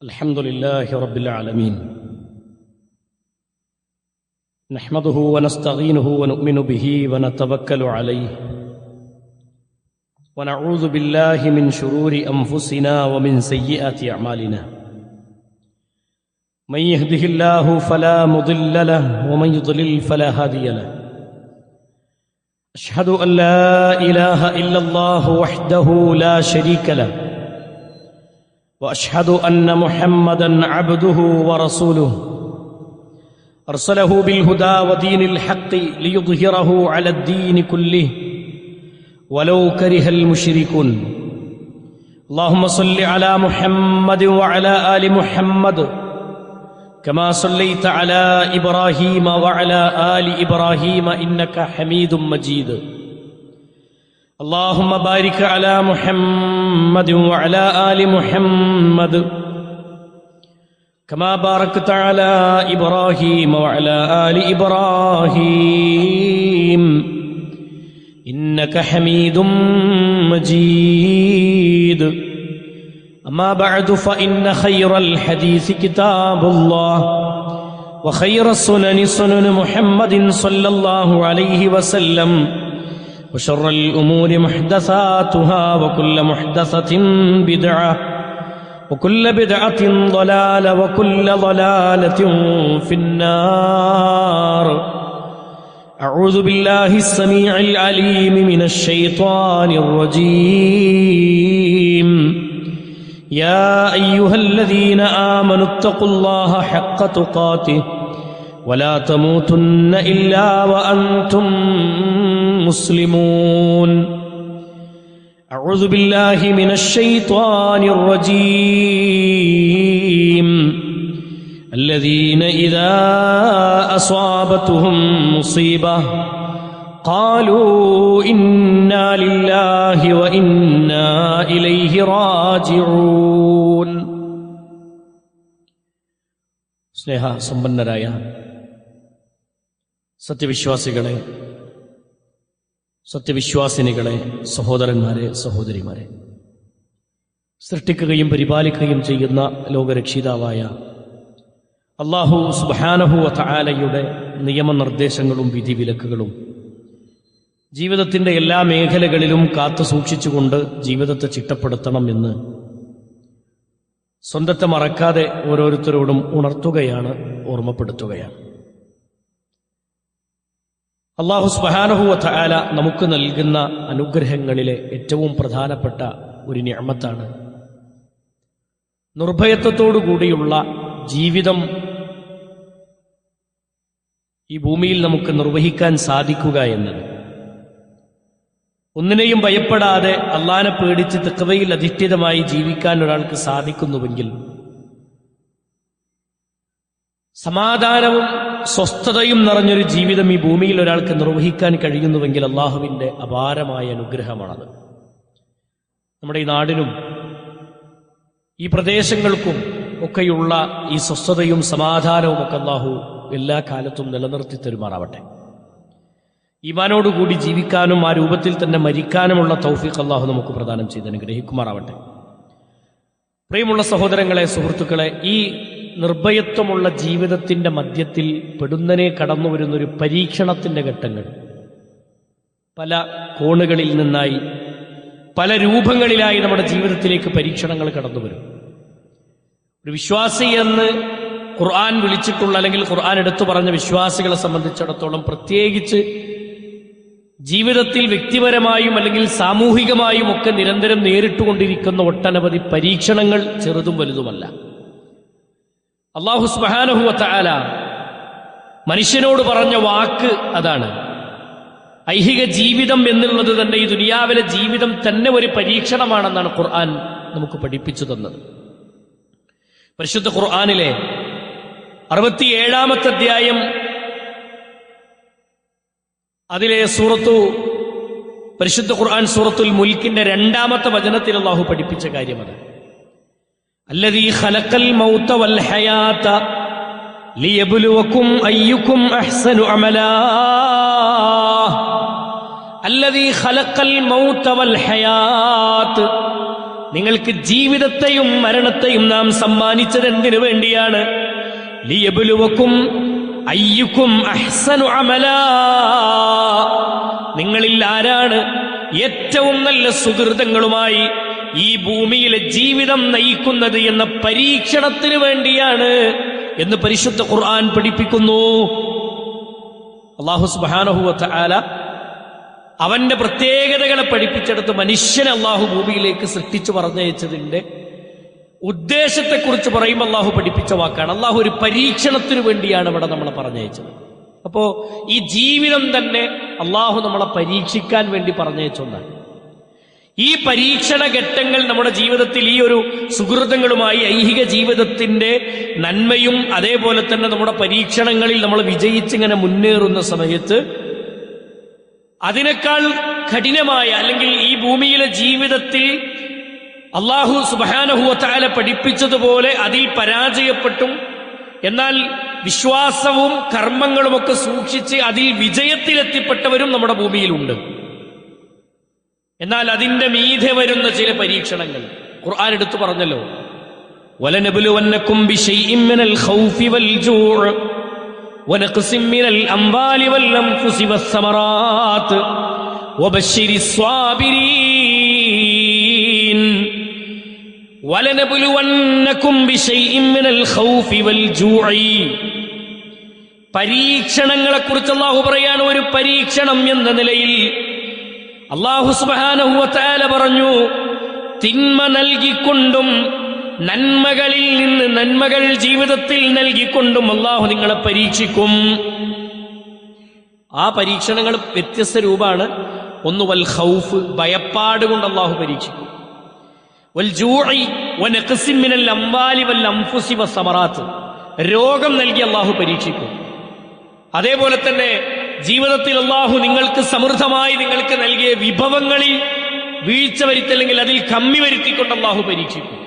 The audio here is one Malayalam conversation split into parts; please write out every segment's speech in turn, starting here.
الحمد لله رب العالمين نحمده ونستعينه ونؤمن به ونتوكل عليه ونعوذ بالله من شرور أنفسنا ومن سيئات أعمالنا من يهده الله فلا مضل له ومن يضلل فلا هادي له أشهد أن لا إله إلا الله وحده لا شريك له وأشهد أن محمدًا عبده ورسوله أرسله بالهدى ودين الحق ليظهره على الدين كله ولو كره المشركون اللهم صل على محمد وعلى آل محمد كما صليت على إبراهيم وعلى آل إبراهيم إنك حميد مجيد اللهم بارك على محمد وعلى آل محمد كما باركت على إبراهيم وعلى آل إبراهيم إنك حميد مجيد أما بعد فإن خير الحديث كتاب الله وخير السنن سنن محمد صلى الله عليه وسلم وشر الأمور محدثاتها وكل محدثة بدعة وكل بدعة ضلالة وكل ضلالة في النار أعوذ بالله السميع العليم من الشيطان الرجيم يا أيها الذين آمنوا اتقوا الله حق تقاته ولا تموتن إلا وأنتم مسلمون أعوذ بالله من الشيطان الرجيم الذين إذا أصابتهم مصيبة قالوا إنا لله وإنا إليه راجعون സ്നേഹ സമ്പന്നരായ സത്യവിശ്വാസികളെ, സത്യവിശ്വാസിനികളെ, സഹോദരന്മാരെ, സഹോദരിമാരെ, സൃഷ്ടിക്കുകയും പരിപാലിക്കുകയും ചെയ്യുന്ന ലോകരക്ഷിതാവായ അല്ലാഹു സുബ്ഹാനഹു വ തആലയുടെ നിയമനിർദ്ദേശങ്ങളും വിധിവിലക്കുകളും ജീവിതത്തിൻ്റെ എല്ലാ മേഖലകളിലും കാത്തു സൂക്ഷിച്ചുകൊണ്ട് ജീവിതത്തെ ചിട്ടപ്പെടുത്തണം എന്ന് സ്വന്തത്തെ മറക്കാതെ ഓരോരുത്തരോടും ഉണർത്തുകയാണ്, ഓർമ്മപ്പെടുത്തുകയാണ്. അല്ലാഹു സുബ്ഹാനഹു വ തആല നമുക്ക് നൽകുന്ന അനുഗ്രഹങ്ങളിലെ ഏറ്റവും പ്രധാനപ്പെട്ട ഒരു നിഅമത്താണ് നിർഭയത്വത്തോടുകൂടിയുള്ള ജീവിതം ഈ ഭൂമിയിൽ നമുക്ക് നിർവഹിക്കാൻ സാധിക്കുക എന്നത്. ഒന്നിനെയും ഭയപ്പെടാതെ അല്ലാഹനെ പേടിച്ച് തഖ്വയിൽ അധിഷ്ഠിതമായി ജീവിക്കാൻ ഒരാൾക്ക് സാധിക്കുന്നുവെങ്കിൽ, സമാധാനവും സ്വസ്ഥതയും നിറഞ്ഞൊരു ജീവിതം ഈ ഭൂമിയിൽ ഒരാൾക്ക് നിർവഹിക്കാൻ കഴിയുന്നുവെങ്കിൽ അള്ളാഹുവിൻ്റെ അപാരമായ അനുഗ്രഹമാണത്. നമ്മുടെ ഈ നാടിനും ഈ പ്രദേശങ്ങൾക്കും ഒക്കെയുള്ള ഈ സ്വസ്ഥതയും സമാധാനവും ഒക്കെ അള്ളാഹു എല്ലാ കാലത്തും നിലനിർത്തി തരുമാറാവട്ടെ. ഈമാനോടുകൂടി ജീവിക്കാനും ആ രൂപത്തിൽ തന്നെ മരിക്കാനുമുള്ള തൗഫീഖ് അള്ളാഹു നമുക്ക് പ്രദാനം ചെയ്ത് അനുഗ്രഹിക്കുമാറാവട്ടെ. പ്രിയമുള്ള സഹോദരങ്ങളെ, സുഹൃത്തുക്കളെ, ഈ നിർഭയത്വമുള്ള ജീവിതത്തിന്റെ മധ്യത്തിൽ പെടുന്നനെ കടന്നു വരുന്നൊരു പരീക്ഷണത്തിന്റെ ഘട്ടങ്ങൾ പല കോണുകളിൽ നിന്നായി, പല രൂപങ്ങളിലായി നമ്മുടെ ജീവിതത്തിലേക്ക് പരീക്ഷണങ്ങൾ കടന്നു വരും. ഒരു വിശ്വാസി എന്ന് ഖുർആൻ വിളിച്ചിട്ടുള്ള, അല്ലെങ്കിൽ ഖുർആൻ എടുത്തു പറഞ്ഞ വിശ്വാസികളെ സംബന്ധിച്ചിടത്തോളം പ്രത്യേകിച്ച് ജീവിതത്തിൽ വ്യക്തിപരമായും അല്ലെങ്കിൽ സാമൂഹികമായും ഒക്കെ നിരന്തരം നേരിട്ടുകൊണ്ടിരിക്കുന്ന ഒട്ടനവധി പരീക്ഷണങ്ങൾ ചെറുതും വലുതുമല്ല. അല്ലാഹു സുബ്ഹാനഹു വ തആല മനുഷ്യനോട് പറഞ്ഞ വാക്ക് അതാണ്. ഐഹിക ജീവിതം എന്നുള്ളത് തന്നെ, ഈ ദുനിയാവിലെ ജീവിതം തന്നെ ഒരു പരീക്ഷണമാണെന്നാണ് ഖുർആൻ നമുക്ക് പഠിപ്പിച്ചു തന്നത്. പരിശുദ്ധ ഖുർആനിലെ 67-ാമത്തെ അധ്യായം, അതിലെ പരിശുദ്ധ ഖുർആൻ സൂറത്തുൽ മുൽക്കിന്റെ 2-ാമത്തെ വചനത്തിൽ അല്ലാഹു പഠിപ്പിച്ച കാര്യമാണ്. അല്ലദീ ഖലഖൽ മൗത വൽ ഹയാത ലിയബ്ലുവകും അയ്യുകും അഹ്സനു അമലാ. അല്ലദീ ഖലഖൽ മൗത വൽ ഹയാത, നിങ്ങൾക്ക് ജീവിതത്തെയും മരണത്തെയും നാം സമ്മാനിച്ചത് എന്തിനു വേണ്ടിയാണ്? ലിയബ്ലുവക്കും അയ്യുക്കും അഹ്സനു അമലാ, നിങ്ങളിൽ ആരാണ് ഏറ്റവും നല്ല സുഹൃതങ്ങളുമായി ഈ ഭൂമിയിലെ ജീവിതം നയിക്കുന്നത് എന്ന പരീക്ഷണത്തിന് വേണ്ടിയാണ് എന്ന് പരിശുദ്ധ ഖുർആൻ പഠിപ്പിക്കുന്നു. അല്ലാഹു സുബ്ഹാനഹു വ തആല അവന്റെ പ്രത്യേകതകളെ പഠിപ്പിച്ചെടുത്ത് മനുഷ്യനെ അള്ളാഹു ഭൂമിയിലേക്ക് സൃഷ്ടിച്ചു പറഞ്ഞയച്ചതിന്റെ ഉദ്ദേശത്തെക്കുറിച്ച് പറയുമ്പോൾ അള്ളാഹു പഠിപ്പിച്ച വാക്കാണ്. അള്ളാഹു ഒരു പരീക്ഷണത്തിനു വേണ്ടിയാണ് ഇവിടെ നമ്മളെ പറഞ്ഞയച്ചത്. അപ്പോ ഈ ജീവിതം തന്നെ അള്ളാഹു നമ്മളെ പരീക്ഷിക്കാൻ വേണ്ടി പറഞ്ഞയച്ച ഒന്നാണ്. ഈ പരീക്ഷണ ഘട്ടങ്ങൾ നമ്മുടെ ജീവിതത്തിൽ ഈ ഒരു സുഹൃത്തുക്കളുമായി ഐഹിക ജീവിതത്തിന്റെ നന്മയും അതേപോലെ തന്നെ നമ്മുടെ പരീക്ഷണങ്ങളിൽ നമ്മൾ വിജയിച്ചിങ്ങനെ മുന്നേറുന്ന സമയത്ത് അതിനേക്കാൾ കഠിനമായ അല്ലെങ്കിൽ ഈ ഭൂമിയിലെ ജീവിതത്തിൽ അല്ലാഹു സുബ്ഹാനഹു വ തആല പഠിപ്പിച്ചതുപോലെ അതിൽ പരാജയപ്പെട്ടും എന്നാൽ വിശ്വാസവും കർമ്മങ്ങളുമൊക്കെ സൂക്ഷിച്ച് അതിൽ വിജയത്തിലെത്തിപ്പെട്ടവരും നമ്മുടെ ഭൂമിയിലുണ്ട്. എന്നാൽ അതിന്റെ മീതെ വരുന്ന ചില പരീക്ഷണങ്ങൾ ഖുർആൻ എടുത്തു പറഞ്ഞല്ലോ, വലനബ്ലുവന്നകും ബിശൈഇൻ മിനൽ ഖൗഫി വൽ ജൂഅ് വനഖ്സിൻ മിനൽ അംവാലി വൽ അൻഫുസി വസ്സമറാത്ത് വബശ്ശിരിസ് സ്വാബിരീൻ. വലനബ്ലുവന്നകും ബിശൈഇൻ മിനൽ ഖൗഫി വൽ ജൂഅ്, പരീക്ഷണങ്ങളെക്കുറിച്ച് അല്ലാഹു പറയാണ്. ഒരു പരീക്ഷണം എന്ന നിലയിൽ അല്ലാഹു സുബ്ഹാനഹു വ തആല പറഞ്ഞു, തിന്മ നൽകിക്കൊണ്ടും നന്മകളിൽ നിന്ന് നന്മകൾ ജീവിതത്തിൽ നൽകിക്കൊണ്ടും അല്ലാഹു നിങ്ങളെ പരീക്ഷിക്കും. ആ പരീക്ഷണങ്ങൾ വ്യത്യസ്ത രൂപമാണ്. ഒന്ന് വൽ ഖൗഫ്, ഭയപ്പാട് കൊണ്ട് അല്ലാഹു പരീക്ഷിക്കും. വൽ ജൂഇ വനഖ്സിൻ മിനൽ അംവാലി വൽ അൻഫുസി വസ്സമറാത്ത്, രോഗം നൽകി അല്ലാഹു പരീക്ഷിക്കും. അതേപോലെ തന്നെ ജീവിതത്തിൽ അല്ലാഹു നിങ്ങൾക്ക് സമൃദ്ധമായി നിങ്ങൾക്ക് നൽകിയ വിഭവങ്ങളിൽ വീഴ്ച വരുത്തില്ലെങ്കിൽ അതിൽ കമ്മി വരുത്തിക്കൊണ്ട് അല്ലാഹു പരീക്ഷിക്കും.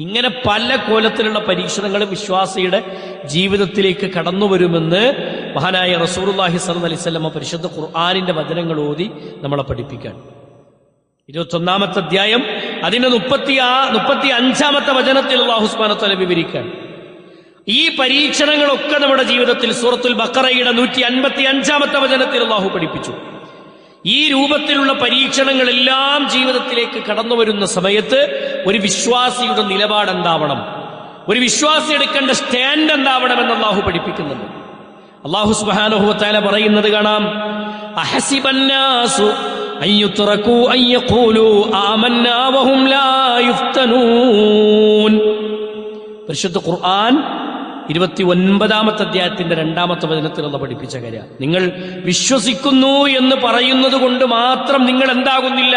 ഇങ്ങനെ പല കോലത്തിലുള്ള പരീക്ഷണങ്ങൾ വിശ്വാസിയുടെ ജീവിതത്തിലേക്ക് കടന്നു വരുമെന്ന് മഹാനായ റസൂലുള്ളാഹി സ്വല്ലല്ലാഹി അലൈഹി വസല്ലം പരിശുദ്ധ ഖുർആനിന്റെ വചനങ്ങൾ ഓതി നമ്മളെ പഠിപ്പിക്കാൻ. 21-ാമത്തെ അധ്യായം അതിന്റെ 35-ാമത്തെ വചനത്തിൽ അല്ലാഹു സുബ്ഹാനഹു വ തആല വിവരിക്കാൻ. ഈ പരീക്ഷണങ്ങളൊക്കെ നമ്മുടെ ജീവിതത്തിൽ സൂറത്തുൽ ബഖറയുടെ 155-ാമത്തെ വചനത്തിൽ അല്ലാഹു പഠിപ്പിച്ചു. ഈ രൂപത്തിലുള്ള പരീക്ഷണങ്ങളെല്ലാം ജീവിതത്തിലേക്ക് കടന്നു വരുന്ന സമയത്ത് ഒരു വിശ്വാസിയുടെ നിലപാട് എന്താവണം, ഒരു വിശ്വാസി എടുക്കേണ്ട സ്റ്റാൻഡ് എന്താവണമെന്ന് അല്ലാഹു പഠിപ്പിക്കുന്നുണ്ട്. അല്ലാഹു സുബ്ഹാനഹു വ തആല പറയുന്നത് കാണാം, അഹസിബന്നാസു അൻ യുത്റകൂ അൻ യഖൂലൂ ആമന്നാ വഹും ലാ യുഫ്തനൂൻ. പരിശുദ്ധ ഖുർആൻ 29-ാമത്തെ അധ്യായത്തിന്റെ 2-ാമത്തെ വചനത്തിൽ അല്ലാഹു പഠിപ്പിച്ച കാര്യം, നിങ്ങൾ വിശ്വസിക്കുന്നു എന്ന് പറയുന്നത് കൊണ്ട് മാത്രം നിങ്ങൾ എന്താകുന്നില്ല,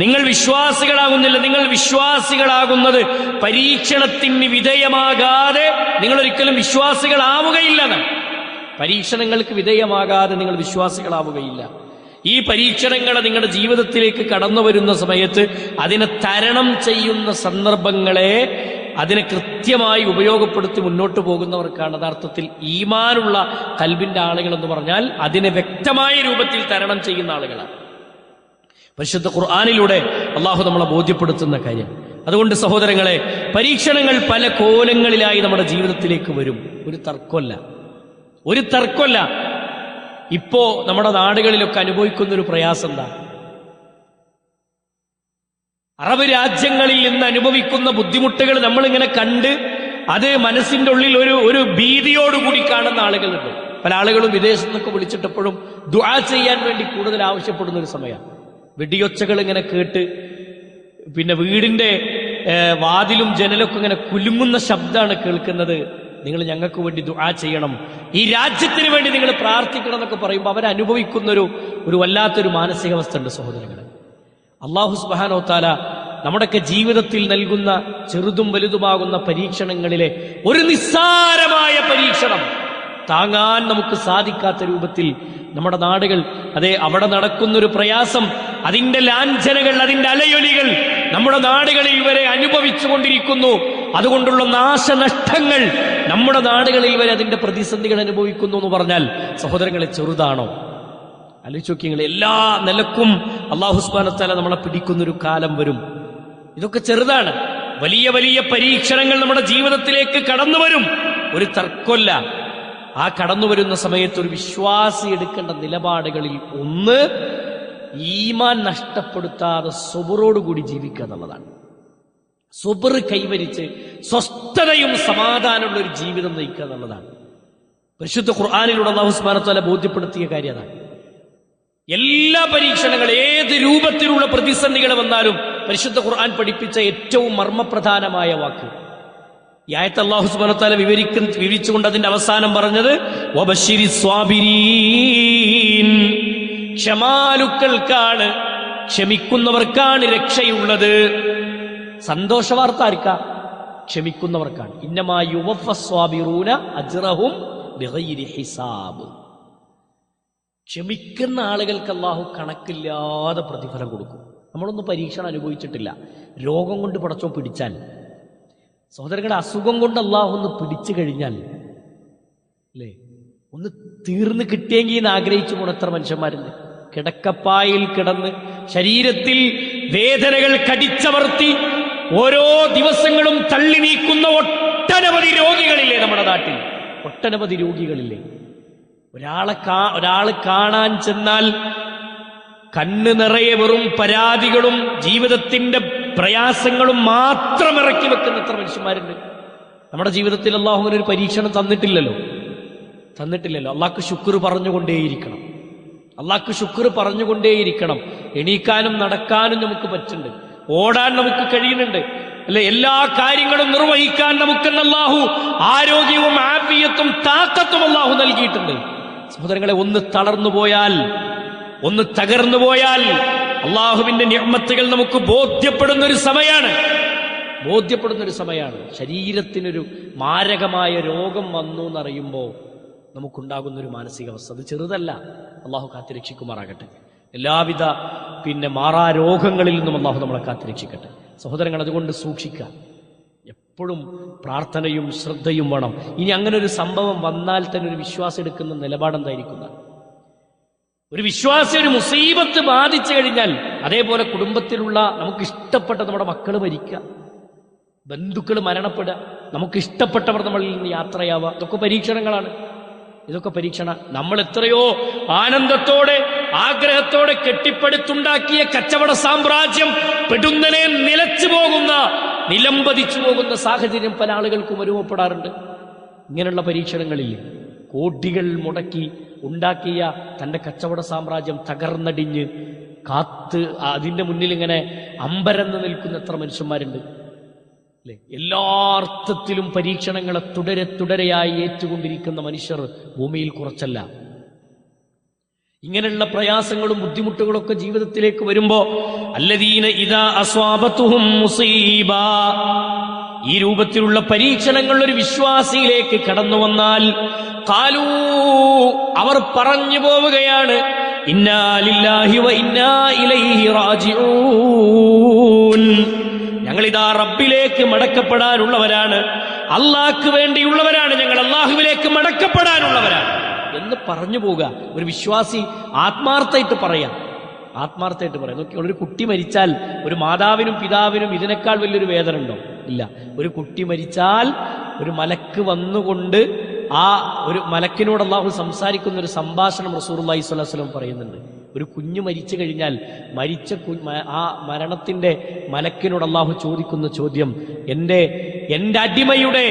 നിങ്ങൾ വിശ്വാസികളാകുന്നില്ല. നിങ്ങൾ വിശ്വാസികളാകുന്നത് പരീക്ഷണത്തിന് വിധേയമാകാതെ നിങ്ങൾ ഒരിക്കലും വിശ്വാസികളാവുകയില്ല. പരീക്ഷണങ്ങൾക്ക് വിധേയമാകാതെ നിങ്ങൾ വിശ്വാസികളാവുകയില്ല. ഈ പരീക്ഷണങ്ങളെ നിങ്ങളുടെ ജീവിതത്തിലേക്ക് കടന്നു വരുന്ന സമയത്ത് അതിനെ തരണം ചെയ്യുന്ന സന്ദർഭങ്ങളെ അതിനെ കൃത്യമായി ഉപയോഗപ്പെടുത്തി മുന്നോട്ട് പോകുന്നവർക്കാണ് യഥാർത്ഥത്തിൽ ഈമാനുള്ള കൽബിന്റെ ആളുകൾ എന്ന് പറഞ്ഞാൽ അതിനെ വ്യക്തമായ രൂപത്തിൽ തരണം ചെയ്യുന്ന ആളുകളാണ്. പരിശുദ്ധ ഖുർആനിലൂടെ അള്ളാഹു നമ്മളെ ബോധ്യപ്പെടുത്തുന്ന കാര്യം. അതുകൊണ്ട് സഹോദരങ്ങളെ, പരീക്ഷണങ്ങൾ പല കോലങ്ങളിലായി നമ്മുടെ ജീവിതത്തിലേക്ക് വരും. ഒരു തർക്കമല്ല. ഇപ്പോ നമ്മുടെ നാടുകളിലൊക്കെ അനുഭവിക്കുന്ന ഒരു പ്രയാസം എന്താ? അറബ് രാജ്യങ്ങളിൽ നിന്ന് അനുഭവിക്കുന്ന ബുദ്ധിമുട്ടുകൾ നമ്മളിങ്ങനെ കണ്ട് അത് മനസ്സിന്റെ ഉള്ളിൽ ഒരു ഭീതിയോടുകൂടി കാണുന്ന ആളുകളുണ്ട്. പല ആളുകളും വിദേശത്തു നിന്നൊക്കെ വിളിച്ചിട്ടപ്പോഴും ദുആ ചെയ്യാൻ വേണ്ടി കൂടുതൽ ആവശ്യപ്പെടുന്ന ഒരു സമയമാണ്. വെടിയൊച്ചകൾ ഇങ്ങനെ കേട്ട് പിന്നെ വീടിന്റെ വാതിലും ജനലൊക്കെ ഇങ്ങനെ കുലുങ്ങുന്ന ശബ്ദമാണ് കേൾക്കുന്നത്. നിങ്ങൾ ഞങ്ങൾക്ക് വേണ്ടി ദുആ ചെയ്യണം, ഈ രാജ്യത്തിന് വേണ്ടി നിങ്ങൾ പ്രാർത്ഥിക്കണം എന്നൊക്കെ പറയുമ്പോൾ അവരനുഭവിക്കുന്ന ഒരു വല്ലാത്തൊരു മാനസികാവസ്ഥ ഉണ്ട് സഹോദരങ്ങളെ. അല്ലാഹു സുബ്ഹാനഹു വ തആല നമ്മുടെയൊക്കെ ജീവിതത്തിൽ നൽകുന്ന ചെറുതും വലുതുമാകുന്ന പരീക്ഷണങ്ങളിലെ ഒരു നിസ്സാരമായ പരീക്ഷണം താങ്ങാൻ നമുക്ക് സാധിക്കാത്ത രൂപത്തിൽ നമ്മുടെ നാടുകൾ, അതെ, അവിടെ നടക്കുന്നൊരു പ്രയാസം, അതിന്റെ ലാഞ്ചനകൾ, അതിന്റെ അലയൊലികൾ നമ്മുടെ നാടുകളിൽ വരെ അനുഭവിച്ചു കൊണ്ടിരിക്കുന്നു. അതുകൊണ്ടുള്ള നാശനഷ്ടങ്ങൾ നമ്മുടെ നാടുകളിൽ വരെ അതിന്റെ പ്രതിസന്ധികൾ അനുഭവിക്കുന്നു എന്ന് പറഞ്ഞാൽ സഹോദരങ്ങളെ ചെറുതാണോ? ആലോചിച്ച് നോക്കിയെങ്കിൽ എല്ലാ നിലക്കും അല്ലാഹു സുബ്ഹാനഹു വ തആല നമ്മളെ പിടിക്കുന്നൊരു കാലം വരും. ഇതൊക്കെ ചെറുതാണ്. വലിയ വലിയ പരീക്ഷണങ്ങൾ നമ്മുടെ ജീവിതത്തിലേക്ക് കടന്നു വരും, ഒരു തർക്കമില്ല. ആ കടന്നു വരുന്ന സമയത്ത് ഒരു വിശ്വാസി എടുക്കേണ്ട നിലപാടുകളിൽ ഒന്ന്, ഈമാൻ നഷ്ടപ്പെടുത്താതെ സബറോടുകൂടി ജീവിക്കുക എന്നുള്ളതാണ്. സബർ കൈവരിച്ച് സ്വസ്ഥതയും സമാധാനമുള്ള ഒരു ജീവിതം നയിക്കുക എന്നുള്ളതാണ്. പരിശുദ്ധ ഖുർആനിലൂടെ അല്ലാഹു സുബ്ഹാനഹു വ തആല ബോധ്യപ്പെടുത്തിയ കാര്യം അതാണ്. എല്ലാ പരീക്ഷണങ്ങൾ, ഏത് രൂപത്തിലുള്ള പ്രതിസന്ധികൾ വന്നാലും പരിശുദ്ധ ഖുർആൻ പഠിപ്പിച്ച ഏറ്റവും മർമ്മപ്രധാനമായ വാക്ക് ഈ ആയത്ത് അല്ലാഹു സുബ്ഹാനഹു വ തആല വിവരിച്ചുകൊണ്ട് അതിന്റെ അവസാനം പറഞ്ഞത് വബശ്ശിരി സ്വാബിരീൻ, ക്ഷമാലുക്കൾക്കാണ്, ക്ഷമിക്കുന്നവർക്കാണ് രക്ഷയുള്ളത്. സന്തോഷവാർത്ത ആർക്കാ? ക്ഷമിക്കുന്നവർക്കാണ്. ഇന്നമാ യുവഫ്ഫസ് സ്വാബിറൂന അജ്റഹും ബിഗൈരി ഹിസാബ്. ക്ഷമിക്കുന്ന ആളുകൾക്ക് അല്ലാഹു കണക്കില്ലാതെ പ്രതിഫലം കൊടുക്കും. നമ്മളൊന്നും പരീക്ഷണം അനുഭവിച്ചിട്ടില്ല. രോഗം കൊണ്ട് പടച്ചോ പിടിച്ചാൽ, സഹോദരങ്ങളുടെ അസുഖം കൊണ്ട് അല്ലാഹു ഒന്ന് പിടിച്ചു കഴിഞ്ഞാൽ അല്ലേ, ഒന്ന് തീർന്ന് കിട്ടിയെങ്കിൽ എന്ന് ആഗ്രഹിച്ചു പോണ എത്ര മനുഷ്യന്മാരുണ്ട്. കിടക്കപ്പായിൽ കിടന്ന് ശരീരത്തിൽ വേദനകൾ കടിച്ചമർത്തി ഓരോ ദിവസങ്ങളും തള്ളി നീക്കുന്ന ഒട്ടനവധി രോഗികളില്ലേ നമ്മുടെ നാട്ടിൽ? ഒട്ടനവധി രോഗികളില്ലേ? ഒരാള് കാണാൻ ചെന്നാൽ കണ്ണ് നിറയെ വെറും പരാതികളും ജീവിതത്തിന്റെ പ്രയാസങ്ങളും മാത്രം ഇറക്കി വെക്കുന്ന എത്ര മനുഷ്യന്മാരുണ്ട് നമ്മുടെ ജീവിതത്തിൽ. അല്ലാഹു ഒരു പരീക്ഷണം തന്നിട്ടില്ലല്ലോ. അള്ളാഹ്ക്ക് ശുക്ർ പറഞ്ഞുകൊണ്ടേയിരിക്കണം. അള്ളാഹ്ക്ക് ശുക്ർ പറഞ്ഞുകൊണ്ടേയിരിക്കണം. എണീക്കാനും നടക്കാനും നമുക്ക് പറ്റുന്നുണ്ട്, ഓടാൻ നമുക്ക് കഴിയുന്നുണ്ട് അല്ലെ, എല്ലാ കാര്യങ്ങളും നിർവഹിക്കാൻ നമുക്ക് അല്ലാഹു ആരോഗ്യവും ആഫിയത്തും താക്കത്തും അല്ലാഹു നൽകിയിട്ടുണ്ട്. സഹോദരങ്ങളെ, ഒന്ന് തളർന്നു പോയാൽ, ഒന്ന് തകർന്നു പോയാൽ അള്ളാഹുവിന്റെ നിഅ്മത്തുകൾ നമുക്ക് ബോധ്യപ്പെടുന്ന ഒരു സമയമാണ്. ശരീരത്തിനൊരു മാരകമായ രോഗം വന്നു എന്നറിയുമ്പോൾ നമുക്കുണ്ടാകുന്ന ഒരു മാനസികാവസ്ഥ അത് ചെറുതല്ല. അള്ളാഹു കാത്തിരക്ഷിക്കുമാറാകട്ടെ. എല്ലാവിധ മാറാ രോഗങ്ങളിൽ നിന്നും അള്ളാഹു നമ്മളെ കാത്തിരക്ഷിക്കട്ടെ. സഹോദരങ്ങൾ, അതുകൊണ്ട് സൂക്ഷിക്കുക. എപ്പോഴും പ്രാർത്ഥനയും ശ്രദ്ധയും വേണം. ഇനി അങ്ങനെ ഒരു സംഭവം വന്നാൽ തന്നെ ഒരു വിശ്വാസം എടുക്കുന്ന നിലപാടെന്തായിരിക്കുന്ന? ഒരു വിശ്വാസി ഒരു മുസീബത്ത് ബാധിച്ചു കഴിഞ്ഞാൽ, അതേപോലെ കുടുംബത്തിലുള്ള നമുക്ക് ഇഷ്ടപ്പെട്ട നമ്മുടെ മക്കൾ മരിക്കുക, ബന്ധുക്കൾ മരണപ്പെടുക, നമുക്ക് ഇഷ്ടപ്പെട്ടവർ നമ്മളിൽ നിന്ന് യാത്രയാവുക, ഇതൊക്കെ പരീക്ഷണങ്ങളാണ്. നമ്മൾ എത്രയോ ആനന്ദത്തോടെ ആഗ്രഹത്തോടെ കെട്ടിപ്പടുത്തുണ്ടാക്കിയ കച്ചവട സാമ്രാജ്യം പെടുന്നനെ നിലംപതിച്ചു പോകുന്ന സാഹചര്യം പല ആളുകൾക്കും അനുഭവപ്പെടാറുണ്ട്. ഇങ്ങനെയുള്ള പരീക്ഷണങ്ങളിൽ കോടികൾ മുടക്കി ഉണ്ടാക്കിയ തന്റെ കച്ചവട സാമ്രാജ്യം തകർന്നടിഞ്ഞ് അതിന്റെ മുന്നിൽ ഇങ്ങനെ അമ്പരന്ന് നിൽക്കുന്ന എത്ര മനുഷ്യന്മാരുണ്ട് അല്ലെ? എല്ലാ അർത്ഥത്തിലും പരീക്ഷണങ്ങളെ തുടരെയായി ഏറ്റുകൊണ്ടിരിക്കുന്ന മനുഷ്യർ ഭൂമിയിൽ കുറച്ചല്ല. ഇങ്ങനെയുള്ള പ്രയാസങ്ങളും ബുദ്ധിമുട്ടുകളും ഒക്കെ ജീവിതത്തിലേക്ക് വരുമ്പോ അല്ലദീന ഇദാ അസ്വാബതുഹും മുസീബ, ഈ രൂപത്തിലുള്ള പരീക്ഷണങ്ങൾ ഒരു വിശ്വാസിയിലേക്ക് കടന്നു വന്നാൽ ഖാലൂ, അവർ പറഞ്ഞു പോവുകയാണ്, ഇന്നാ ലില്ലാഹി വ ഇന്നാ ഇലൈഹി റാജിഊൻ, ഞങ്ങളിതാ റബ്ബിലേക്ക് മടക്കപ്പെടാനുള്ളവരാണ്, അള്ളാഹ്ക്ക് വേണ്ടിയുള്ളവരാണ്, ഞങ്ങൾ അള്ളാഹുവിലേക്ക് മടക്കപ്പെടാനുള്ളവരാണ് എന്ന് പറഞ്ഞു പോവുക. ഒരു വിശ്വാസി ആത്മാർത്ഥമായിട്ട് പറയാം. നോക്കി, ഒരു കുട്ടി മരിച്ചാൽ ഒരു മാതാവിനും പിതാവിനും ഇതിനേക്കാൾ വലിയൊരു വേദന ഉണ്ടോ? ഇല്ല. ഒരു കുട്ടി മരിച്ചാൽ ഒരു മലക്ക് വന്നുകൊണ്ട് ആ ഒരു മലക്കിനോട് അല്ലാഹു സംസാരിക്കുന്ന ഒരു സംഭാഷണം റസൂലുള്ളാഹി സ്വല്ലല്ലാഹു അലൈഹി വസല്ലം പറയുന്നുണ്ട്. ഒരു കുഞ്ഞ് മരിച്ചു കഴിഞ്ഞാൽ ആ മരണത്തിന്റെ മലക്കിനോട് അല്ലാഹു ചോദിക്കുന്ന ചോദ്യം, എന്റെ അടിമയുടെ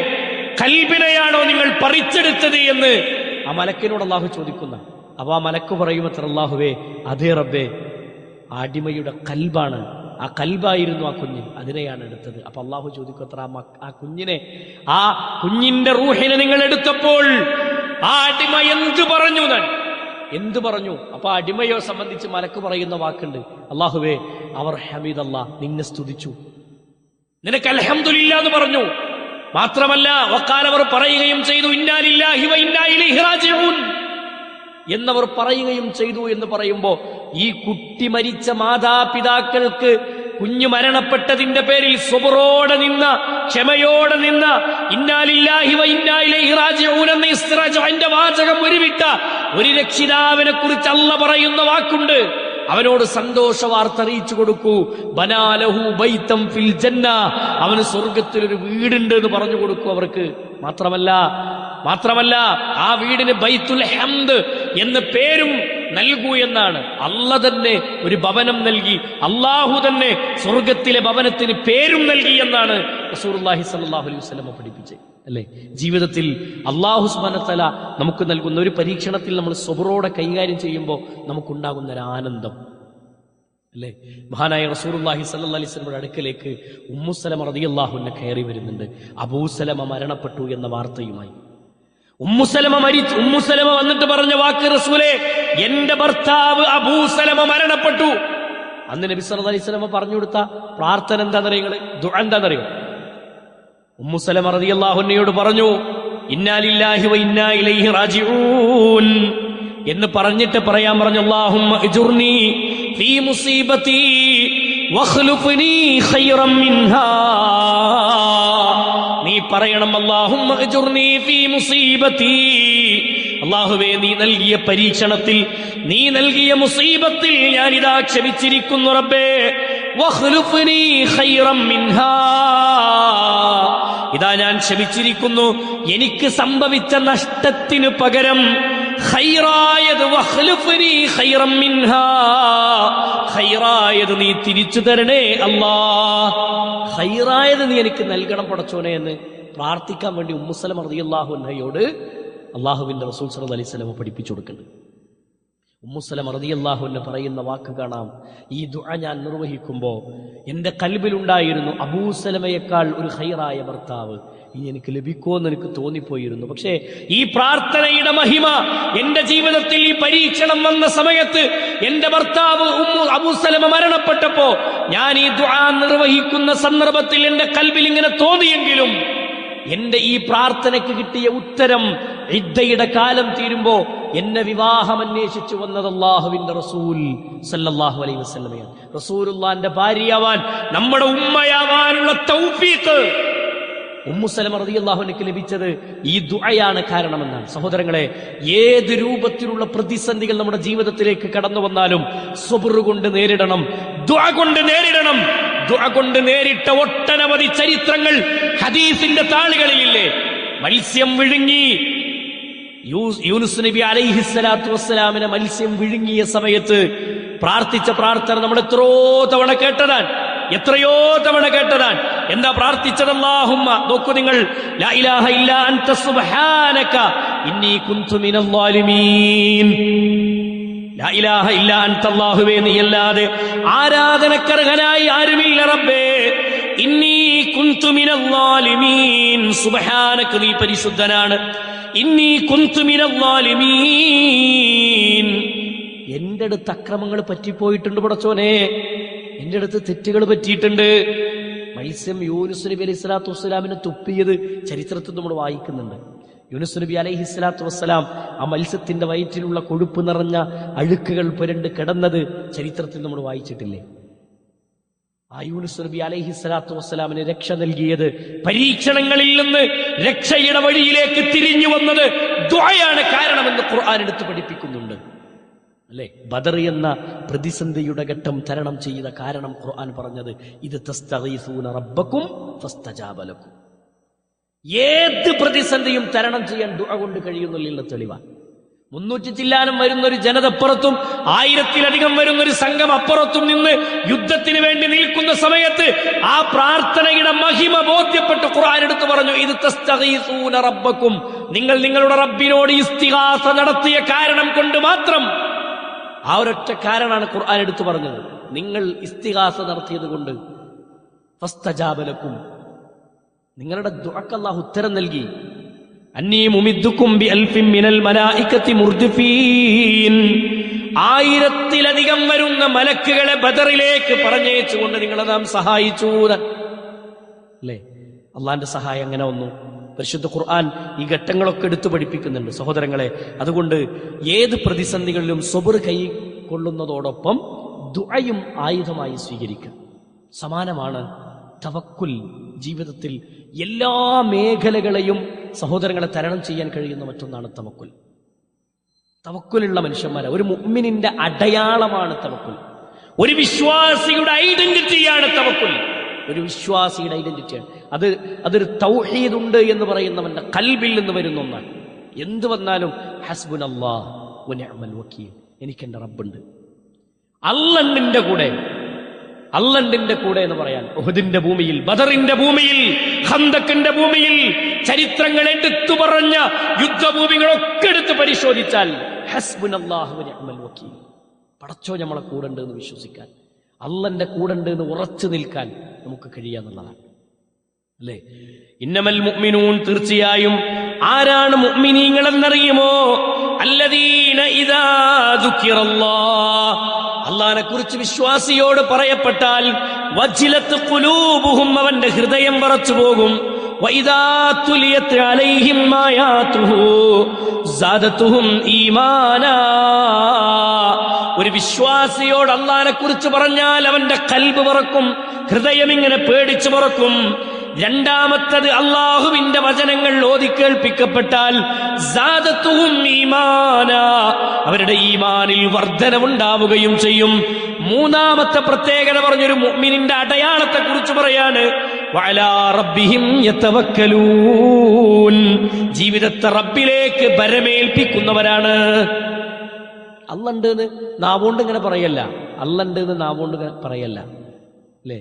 കൽബിനെയാണോ നിങ്ങൾ പറിച്ചെടുത്തത് എന്ന് ആ മലക്കിനോട് അല്ലാഹു ചോദിക്കുന്ന. അപ്പൊ ആ മലക്ക് പറയുമത്ര, അല്ലാഹുവേ, അതേ റബ്ബേ, ആ അടിമയുടെ കൽബാണ്, ആ കൽബായിരുന്നു ആ കുഞ്ഞ്, അതിനെയാണ് എടുത്തത്. അപ്പൊ അല്ലാഹു ചോദിക്കത്ര, ആ കുഞ്ഞിന്റെ റൂഹിനെ നിങ്ങൾ എടുത്തപ്പോൾ ആ അടിമ എന്തു പറഞ്ഞു? അപ്പൊ ആ അടിമയെ സംബന്ധിച്ച് മലക്ക് പറയുന്ന വാക്കുണ്ട്, അല്ലാഹുവേ, അവർ ഹമീദല്ലാ, നിന്നെ സ്തുതിച്ചു, നിനക്ക് അൽഹംദുലില്ലാ എന്ന് പറഞ്ഞു. മാത്രമല്ല വഖാല, അവർ പറയുകയും ചെയ്തു, ഇന്നാ ലില്ലാഹി വ ഇന്നാ ഇലൈഹി റാജിഊൻ എന്നവർ പറയുകയും ചെയ്തു. എന്ന് പറയുമ്പോ ഈ കുട്ടി മരിച്ച മാതാപിതാക്കൾക്ക് കുഞ്ഞു മരണപ്പെട്ടതിന്റെ പേരിൽ സുബറോടെ നിന്ന, ക്ഷമയോടെ നിന്ന, ഇന്നാ ലില്ലാഹി വ ഇന്നാ ഇലൈഹി റാജിഊൻ എന്ന ഇസ്തിറാജന്റെ വാചകം ഉരുവിട്ട ഒരു രക്ഷിതാവിനെ കുറിച്ച് അല്ലാഹു പറയുന്ന വാക്കുണ്ട്. അവനോട് സന്തോഷ വാർത്ത അറിയിച്ചു കൊടുക്കൂ. ബനാലഹു ബൈതം ഫിൽ ജന്ന, അവന് സ്വർഗത്തിൽ ഒരു വീടുണ്ട് എന്ന് പറഞ്ഞു കൊടുക്കൂ അവർക്ക്. മാത്രമല്ല ആ വീടിന് ബൈത്തുൽ ഹംദ് എന്ന പേരും നൽകൂ എന്നാണ്. അല്ലാഹു തന്നെ ഒരു ഭവനം നൽകി, അള്ളാഹു തന്നെ സ്വർഗത്തിലെ ഭവനത്തിന് പേരും നൽകി എന്നാണ് റസൂലുള്ളാഹി സ്വല്ലല്ലാഹു അലൈഹി വസല്ലം പഠിപ്പിച്ചത്. അല്ലെ, ജീവിതത്തിൽ അല്ലാഹു സുബ്ഹാനഹു വ തആല നമുക്ക് നൽകുന്ന ഒരു പരീക്ഷണത്തിൽ നമ്മൾ സ്വബറോടെ കൈകാര്യം ചെയ്യുമ്പോൾ നമുക്കുണ്ടാകുന്ന ഒരു ആനന്ദം, അല്ലെ. മഹാനായ റസൂലുള്ളാഹി സ്വല്ലല്ലാഹു അലൈഹി വസല്ലമയുടെ അടുക്കലേക്ക് ഉമ്മു സലമ റളിയല്ലാഹു അൻഹ കയറി വരുന്നുണ്ട്, അബൂ സലമ മരണപ്പെട്ടു എന്ന വാർത്തയുമായി. ഉമ്മു സലമ വന്നിട്ട് പറഞ്ഞ വാക്ക്, റസൂലേ, എന്റെ ഭർത്താവ് അബൂ സലമ മരണപ്പെട്ടു. അന്ന് നബി സല്ലല്ലാഹു അലൈഹി വസല്ലമ പറഞ്ഞു കൊടുത്ത പ്രാർത്ഥന എന്താണെന്നറിയോ? ദുആ എന്താണെന്നറിയോ? ഉമ്മു സലമ റളിയല്ലാഹു അൻഹയോട് പറഞ്ഞു, ഇന്നാ ലില്ലാഹി വ ഇന്നാ ഇലൈഹി റാജിഊൻ എന്ന് പറഞ്ഞിട്ട് പറയാൻ പറഞ്ഞു, അല്ലാഹുമ്മ അജ്റുനി ഫീ മുസീബതി വഖ്ലുഫ്നി ഖൈറൻ മിൻഹാ. നീ പറയണം, അല്ലാഹുമ്മ അജ്റുനി ഫീ മുസീബതി, അല്ലാഹുവേ, നീ നൽകിയ പരീക്ഷണത്തിൽ, നീ നൽകിയ മുസീബത്തിൽ ഞാനിതാ ക്ഷമിച്ചിരിക്കുന്നു റബ്ബേ. വഖ്ലുഫ്നി ഖൈറൻ മിൻഹാ, ഇതാ ഞാൻ ക്ഷമിച്ചിരിക്കുന്നു. എനിക്ക് സംഭവിച്ച നഷ്ടത്തിനു പകരം ഖൈറായത്, വഖ്ലുഫ്നി ഖൈറൻ മിൻഹാ, ഖൈറായത് നീ തിരിച്ചു തരണേ അല്ലാഹ്, ഖൈറായത് നീ എനിക്ക് നൽകണം പടച്ചോനെ എന്ന് പ്രാർത്ഥിക്കാൻ വേണ്ടി ഉമ്മു സലമ റളിയല്ലാഹു അൻഹയോട് അല്ലാഹുവിന്റെ റസൂൽ സല്ലല്ലാഹു അലൈഹി വസല്ലം പഠിപ്പിച്ചു കൊടുക്കുന്നുണ്ട്. ഉമ്മു സലമ റളിയല്ലാഹു അൻഹ പറയുന്ന വാക്ക് കാണാം, ഈ ദുആ ഞാൻ നിർവഹിക്കുമ്പോൾ എന്റെ കൽബിലുണ്ടായിരുന്നു, അബൂ സലമയേക്കാൾ ഒരു ഖൈറായ ഭർത്താവ് ഇനി എനിക്ക് ലഭിക്കുമെന്ന് എനിക്ക് തോന്നിപ്പോയിരുന്നു. പക്ഷേ ഈ പ്രാർത്ഥനയുടെ മഹിമ എന്റെ ജീവിതത്തിൽ, ഈ പരീക്ഷണം വന്ന സമയത്ത് എന്റെ ഭർത്താവ് അബൂ സലമ മരണപ്പെട്ടപ്പോ ഞാൻ ഈ ദുആ നിർവഹിക്കുന്ന സന്ദർഭത്തിൽ എന്റെ കൽബിൽ ഇങ്ങനെ തോന്നിയെങ്കിലും എന്റെ ഈ പ്രാർത്ഥനയ്ക്ക് കിട്ടിയ ഉത്തരം ഇദ്ദയുടെ കാലം തീരുമ്പോ എന്നെ വിവാഹം അന്വേഷിച്ചു വന്നത് അല്ലാഹുവിന്റെ റസൂൽ സല്ലല്ലാഹു അലൈഹി വസല്ലമയാണ്. റസൂലുള്ളാഹിന്റെ ഭാര്യയാവാൻ, നമ്മുടെ ഉമ്മയാവാനുള്ള തൗഫീഖ് ഉമ്മു സലമ റളിയല്ലാഹു അൻഹയ്ക്ക് ലഭിച്ചത് ഈ ദുആയാണ് കാരണമെന്നാണ്. സഹോദരങ്ങളെ, ഏത് രൂപത്തിലുള്ള പ്രതിസന്ധികൾ നമ്മുടെ ജീവിതത്തിലേക്ക് കടന്നു വന്നാലും സ്വബ്ർ കൊണ്ട് നേരിടണം, ദുആ കൊണ്ട് നേരിടണം. ദുആ കൊണ്ട് നേരിട്ട ഒട്ടനവധി ചരിത്രങ്ങൾ ഹദീസിന്റെ താളുകളിലില്ലേ. മത്സ്യം വിഴുങ്ങി, യൂനുസ് നബി അലൈഹിസ്സലാത്തു വസ്സലാമിനെ മത്സ്യം വിഴുങ്ങിയ സമയത്ത് പ്രാർത്ഥിച്ച പ്രാർത്ഥന നമ്മൾ എത്രയോ തവണ കേട്ടതാണ്. എന്താ പ്രാർത്ഥിച്ചത്? അല്ലാഹുമ്മ, നോക്കൂ നിങ്ങൾ, ലാ ഇലാഹ ഇല്ലാ അൻത സുബ്ഹാനക ഇന്നി കുൻതു മിനൽ ളാലിമീൻ. ലാ ഇലാഹ ഇല്ലാ അൻത, അല്ലാഹുവേ, നീയല്ലാതെ ആരാധനക്കർഹനായി ആരുമില്ല റബ്ബേ. ഇന്നി കുൻതു മിനൽ ളാലിമീൻ, സുബ്ഹാനക, നീ പരിശുദ്ധനാണ്. ഇന്നി കുൻതു മിനൽ ളാലിമീൻ, എന്റെ അടുത്ത് അക്രമങ്ങൾ പറ്റിപ്പോയിട്ടുണ്ട് പടച്ചോനെ, എന്റെ അടുത്ത് തെറ്റുകൾ പറ്റിയിട്ടുണ്ട്. മത്സ്യം യൂനുസ് നബി അലൈഹി സ്വലാത്തു വസ്സലാമിനെ തുപ്പിയത് ചരിത്രത്തിൽ നമ്മൾ വായിക്കുന്നുണ്ട്. യൂനുസ് നബി അലൈഹി സ്വലാത്തു വസ്സലാം ആ മത്സ്യത്തിന്റെ വയറ്റിലുള്ള കൊഴുപ്പ് നിറഞ്ഞ അഴുക്കുകൾ പുരണ്ട് കിടന്നത് ചരിത്രത്തിൽ നമ്മൾ വായിച്ചിട്ടില്ലേ? ആ യൂനുസ് നബി അലൈഹി സ്വലാത്തു വസ്സലാമിന് രക്ഷ നൽകിയത്, പരീക്ഷണങ്ങളിൽ നിന്ന് രക്ഷയുടെ വഴിയിലേക്ക് തിരിഞ്ഞു വന്നത് ദുആയാണ് കാരണമെന്ന് ഖുർആൻ എടുത്ത് പഠിപ്പിക്കുന്നുണ്ട്, അല്ലെ? ബദർ എന്ന പ്രതിസന്ധിയുടെ ഘട്ടം തരണം ചെയ്ത കാരണം ഖുർആൻ പറഞ്ഞത്, ഇത് തസ്തഗീസൂന റബ്ബക്കും ഫസ്തജാബ ലക്കും. ഏത് പ്രതിസന്ധിയും തരണം ചെയ്യാൻ ദുആ കൊണ്ട് കഴിയുന്നില്ല തെളിവാണ്. 300 ചില്ലാനം വരുന്നൊരു ജനതപ്പുറത്തും 1000-ലധികം വരുന്നൊരു സംഘം അപ്പുറത്തും നിന്ന് യുദ്ധത്തിന് വേണ്ടി നിൽക്കുന്ന സമയത്ത് ആ പ്രാർത്ഥനയുടെ മഹിമ ബോധ്യപ്പെട്ട് ഖുർആൻ എടുത്തു പറഞ്ഞു, ഇത് തസ്തഗീസൂന റബ്ബക്കും, നിങ്ങൾ നിങ്ങളുടെ റബ്ബിനോട് ഇസ്തിഗാസ നടത്തിയ കാരണം കൊണ്ട് മാത്രം, ആ ഒരൊറ്റ കാരണമാണ് ഖുർആൻ എടുത്തു പറഞ്ഞത്. നിങ്ങൾ ഇസ്തിഗാസ നടത്തിയത് കൊണ്ട് ഫസ്തജാബ ലക്കും, നിങ്ങളുടെ ദുആക്ക് അല്ലാഹു ഉത്തരം നൽകി. അന്നീ മുമിദ്ദുക്കും ബിഅൽഫിൻ മിനൽ മലായികത്തി മുർദിഫീൻ, 1000-ലധികം വരുന്ന മലക്കുകളെ ബദറിലേക്ക് പറഞ്ഞേച്ചുകൊണ്ട് നിങ്ങളെ നാം സഹായിച്ചു, അല്ലേ? അള്ളാന്റെ സഹായം അങ്ങനെ വന്നു. പരിശുദ്ധ ഖുർആൻ ഈ ഘട്ടങ്ങളൊക്കെ എടുത്തു പഠിപ്പിക്കുന്നുണ്ട് സഹോദരങ്ങളെ. അതുകൊണ്ട് ഏത് പ്രതിസന്ധികളിലും സ്വബ്ർ കൈക്കൊള്ളുന്നതോടൊപ്പം ദുആയും ആയുധമായി സ്വീകരിക്കുക. സമാനമാണ് തവക്കുൽ. ജീവിതത്തിൽ എല്ലാ മേഖലകളെയും സഹോദരങ്ങളെ തരണം ചെയ്യാൻ കഴിയുന്ന മറ്റൊന്നാണ് തവക്കുൽ. തവക്കുലുള്ള മനുഷ്യന്മാരെ. ഒരു മുഅ്മിനിന്റെ അടയാളമാണ് തവക്കുൽ. ഒരു വിശ്വാസിയുടെ ഐഡന്റിറ്റിയാണ് തവക്കുൽ. ഒരു വിശ്വാസിയുടെ ഐഡന്റിറ്റിയാണ് അതൊരു തൗഹീദ് ഉണ്ട് എന്ന് പറയുന്നവന്റെ കൽബിൽ നിന്ന് വരുന്ന ഒന്നാണ്. എന്ത് വന്നാലും ഹസ്ബുനല്ലാഹ് വ നിഅമൽ വക്കീൽ, എനിക്കെന്റെ റബ്ബുണ്ട്, അള്ളണ്ടിന്റെ കൂടെ എന്ന് പറയാൻ ഉഹദിന്റെ ഭൂമിയിൽ, ബദറിന്റെ ഭൂമിയിൽ, ഖന്തക്കിന്റെ ഭൂമിയിൽ, ചരിത്രങ്ങൾ എടുത്തു പറഞ്ഞ യുദ്ധഭൂമികളൊക്കെ എടുത്ത് പരിശോധിച്ചാൽ ഹസ്ബുനല്ലാഹു വ നിഅമൽ വക്കീൽ, പടച്ചോ നമ്മളെ കൂടെ ഉണ്ട് എന്ന് വിശ്വസിക്കാൻ, അള്ളന്റെ കൂടെ ഉണ്ട് എന്ന് ഉറച്ചു നിൽക്കാൻ നമുക്ക് കഴിയാന്നുള്ളതാണ് അല്ലേ. ഇന്നമൽ മുഅ്മിനൂൻ, തീർച്ചയായും ആരാണ് മുഅ്മിനീങ്ങൾ എന്നറിയുമോ? അല്ലദീന ഇദാ ദുക്കിറല്ലാഹ്, അള്ളാഹിനെ കുറിച്ച് വിശ്വാസിയോട് പറയപ്പെട്ടാൽ വജിലത്ത് ഖുലൂബുഹും, അവന്റെ ഹൃദയം വിറച്ചു പോകും. വഇദാ തുലിയത് അലൈഹിം ആയാതുഹു സാദതുഹും ഈമാനാ, ഒരു വിശ്വാസിയോട് അള്ളാഹിനെ കുറിച്ച് പറഞ്ഞാൽ അവന്റെ കൽബ് വിറക്കും, ഹൃദയം ഇങ്ങനെ പേടിച്ചു വിറക്കും. രണ്ടാമത്തത്, അള്ളാഹുവിന്റെ വചനങ്ങൾ ഓതിക്കേൾപ്പിക്കപ്പെട്ടാൽ സാദത്തുഹും ഈമാനാ, അവരുടെ ഈമാനിൽ വർധനവുണ്ടാവുകയും ചെയ്യും. മൂന്നാമത്തെ പ്രത്യേകത പറഞ്ഞൊരു മുഅ്മിനിന്റെ അടയാളത്തെ കുറിച്ച് പറയാണ്, വഅലാ റബ്ബിഹിം യതവക്കലൂൻ, ജീവിതത്തെ റബ്ബിലേക്ക് ബരമേൽപ്പിക്കുന്നവരാണ്. അള്ളണ്ട് എന്ന് നാവുകൊണ്ട് ഇങ്ങനെ പറയല്ല, അള്ളണ്ട് എന്ന് നാവുകൊണ്ട് പറയല്ല അല്ലേ.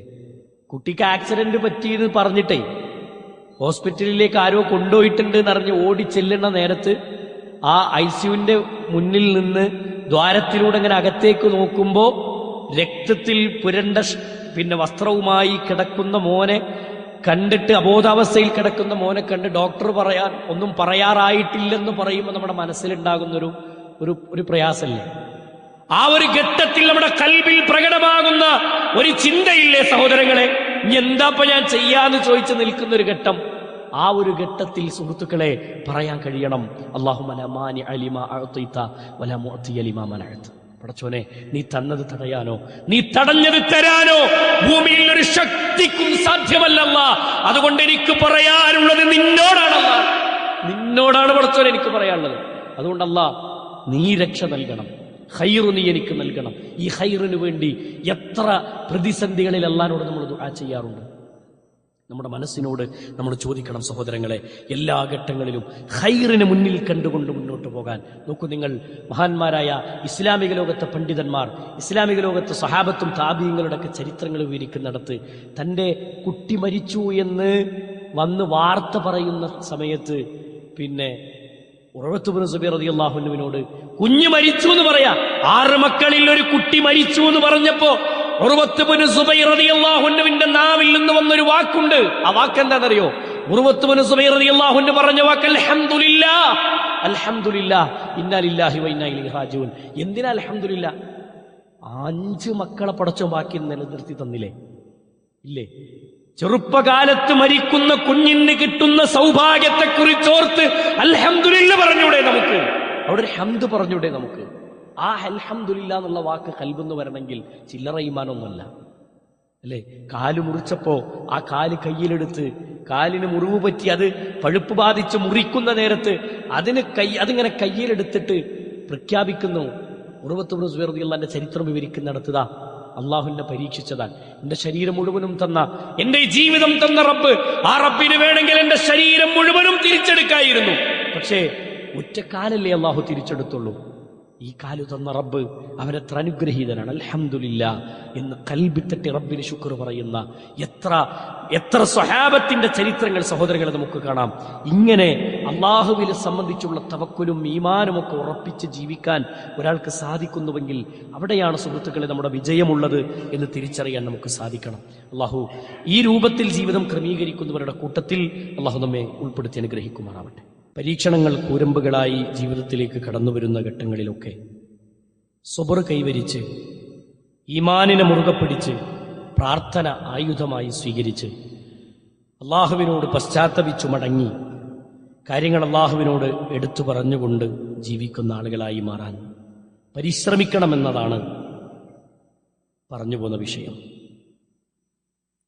കുട്ടിക്ക് ആക്സിഡന്റ് പറ്റിയത് പറഞ്ഞിട്ടേ ഹോസ്പിറ്റലിലേക്ക് ആരോ കൊണ്ടുപോയിട്ടുണ്ട് എന്നറിഞ്ഞ് ഓടി ചെല്ലുന്ന നേരത്ത് ആ ICUവിന്റെ മുന്നിൽ നിന്ന് ദ്വാരത്തിലൂടെ ഇങ്ങനെ അകത്തേക്ക് നോക്കുമ്പോ രക്തത്തിൽ പുരണ്ട വസ്ത്രവുമായി കിടക്കുന്ന മോനെ കണ്ടിട്ട്, അബോധാവസ്ഥയിൽ കിടക്കുന്ന മോനെ കണ്ട് ഡോക്ടർ ഒന്നും പറയാറായിട്ടില്ലെന്ന് പറയുമ്പോൾ നമ്മുടെ മനസ്സിലുണ്ടാകുന്നൊരു ഒരു പ്രയാസമല്ലേ. ആ ഒരു ഘട്ടത്തിൽ നമ്മുടെ കൽബിൽ പ്രകടമാകുന്ന ഒരു ചിന്തയില്ലേ സഹോദരങ്ങളെ, ഇനി എന്താപ്പ ഞാൻ ചെയ്യാന്ന് ചോദിച്ചു നിൽക്കുന്ന ഒരു ഘട്ടം. ആ ഒരു ഘട്ടത്തിൽ സുഹൃത്തുക്കളെ പറയാൻ കഴിയണം, അല്ലാഹുമ്മ ലാ മാനിഅ ലിമാ അഅ്തൈത വലാ മുഅ്തിയ ലിമാ മനഅത. പടച്ചോനെ, നീ തന്നത് തടയാനോ നീ തടഞ്ഞത് തരാനോ ഭൂമിയിൽ ഒരു ശക്തിക്കും സാധ്യമല്ല അല്ലാഹ്. അതുകൊണ്ട് എനിക്ക് പറയാനുള്ളത് നിന്നോടാണ് അല്ലാഹ്, നിന്നോടാണ് പടച്ചോനെ എനിക്ക് പറയാനുള്ളത്. അതുകൊണ്ട് അല്ലാഹ് നീ രക്ഷ നൽകണം, ഖൈറു നീ എനിക്ക് നൽകണം. ഈ ഖൈറിന് വേണ്ടി എത്ര പ്രതിസന്ധികളിൽ അല്ലാഹുവോട് നമ്മൾ ദുആ ചെയ്യാറുണ്ട്. നമ്മുടെ മനസ്സിനോട് നമ്മൾ ചോദിക്കണം സഹോദരങ്ങളെ, എല്ലാ ഘട്ടങ്ങളിലും ഖൈറിന് മുന്നിൽ കണ്ടുകൊണ്ട് മുന്നോട്ട് പോകാൻ നോക്കൂ. നിങ്ങൾ മഹാന്മാരായ ഇസ്ലാമിക ലോകത്തെ പണ്ഡിതന്മാർ, ഇസ്ലാമിക ലോകത്തെ സഹാബത്തും താബീങ്ങളുടെ ഒക്കെ ചരിത്രങ്ങൾ വിവരിക്കുന്നിടത്ത് തൻ്റെ കുട്ടി മരിച്ചു എന്ന് വന്ന് വാർത്ത പറയുന്ന സമയത്ത് ഉർവത്ത് ബിൻ സുബൈർ റളിയല്ലാഹു അൻഹുവിനോട് കുഞ്ഞ് മരിച്ചു എന്ന് പറയാ, 6 മക്കളിൽ ഒരു കുട്ടി മരിച്ചു എന്ന് പറഞ്ഞപ്പോ ഉർവത്ത് ബിൻ സുബൈർ റളിയല്ലാഹു അൻഹുവിന്റെ നാവിൽ നിന്ന് വന്നൊരു വാക്കുണ്ട്. ആ വാക്ക് എന്താണെന്നറിയോ? ഉർവത്ത് ബിൻ സുബൈർ റളിയല്ലാഹു അൻഹു പറഞ്ഞ വാക്ക് അൽഹംദുലില്ലാഹ്, അൽഹംദുലില്ലാഹ് ഇന്നാ ലില്ലാഹി വ ഇന്നാ ഇലൈഹി റാജിഊൻ. എന്തിനാ അൽഹംദുലില്ലാഹ്? 5 മക്കളെ പടച്ചോ ബാക്കി നിലനിർത്തി തന്നില്ലേ, ഇല്ലേ? ചെറുപ്പകാലത്ത് മരിക്കുന്ന കുഞ്ഞിന് കിട്ടുന്ന സൗഭാഗ്യത്തെക്കുറിച്ചോർത്ത് അൽഹംദുലില്ലാ പറഞ്ഞൂടെ നമുക്ക്? അവിടെ ഒരു ഹംദ് പറഞ്ഞൂടെ നമുക്ക്? ആ അൽഹംദുലില്ലാ എന്നുള്ള വാക്ക് ഖൽബിന്ന് വരണമെങ്കിൽ ചില്ലറ ഈമാനൊന്നുമല്ല അല്ലേ. കാല് മുറിച്ചപ്പോ ആ കാല് കയ്യിലെടുത്ത്, കാലിന് മുറിവ് പറ്റി അത് പഴുപ്പ് ബാധിച്ച് മുറിക്കുന്ന നേരത്ത് അതിങ്ങനെ കയ്യിലെടുത്തിട്ട് പ്രഖ്യാപിക്കുന്നു. ഉർവത്ത് ബിൻ സുബൈർ റളിയല്ലാഹു അൻഹു ചരിത്രം വിവരിക്കുന്നിടത്തുതാ അള്ളാഹുവിനെ പരീക്ഷിച്ചതാണ്. എന്റെ ശരീരം മുഴുവനും തന്ന, എന്റെ ജീവിതം തന്ന റബ്ബ്, ആ റബ്ബിന് വേണമെങ്കിൽ എന്റെ ശരീരം മുഴുവനും തിരിച്ചെടുക്കായിരുന്നു. പക്ഷേ ഒറ്റക്കാലല്ലേ അള്ളാഹു തിരിച്ചെടുത്തുള്ളൂ. ഈ കാലു തന്ന റബ്ബ് അവരെത്ര അനുഗ്രഹീതനാണ്. അൽഹംദുലില്ലാ എന്ന് കൽബി തട്ടി റബ്ബിന് ശുക്ർ പറയുന്ന എത്ര സ്വഹാബത്തിന്റെ ചരിത്രങ്ങൾ സഹോദരങ്ങളെ നമുക്ക് കാണാം. ഇങ്ങനെ അള്ളാഹുവിനെ സംബന്ധിച്ചുള്ള തവക്കുലും ഈമാനും ഒക്കെ ഉറപ്പിച്ച് ജീവിക്കാൻ ഒരാൾക്ക് സാധിക്കുന്നുവെങ്കിൽ അവിടെയാണ് സുഹൃത്തുക്കളെ നമ്മുടെ വിജയമുള്ളത് എന്ന് തിരിച്ചറിയാൻ നമുക്ക് സാധിക്കണം. അള്ളാഹു ഈ രൂപത്തിൽ ജീവിതം ക്രമീകരിക്കുന്നവരുടെ കൂട്ടത്തിൽ അള്ളാഹു നമ്മെ ഉൾപ്പെടുത്തി അനുഗ്രഹിക്കുമാറാവട്ടെ. പരീക്ഷണങ്ങൾ കൂരമ്പുകളായി ജീവിതത്തിലേക്ക് കടന്നു വരുന്ന ഘട്ടങ്ങളിലൊക്കെ സ്വബർ കൈവരിച്ച്, ഈമാനിനെ മുറുകെ പിടിച്ച്, പ്രാർത്ഥന ആയുധമായി സ്വീകരിച്ച്, അള്ളാഹുവിനോട് പശ്ചാത്തപിച്ചു മടങ്ങി കാര്യങ്ങൾ അള്ളാഹുവിനോട് എടുത്തു പറഞ്ഞുകൊണ്ട് ജീവിക്കുന്ന ആളുകളായി മാറാൻ പരിശ്രമിക്കണമെന്നതാണ് പറഞ്ഞു പോന്ന വിഷയം.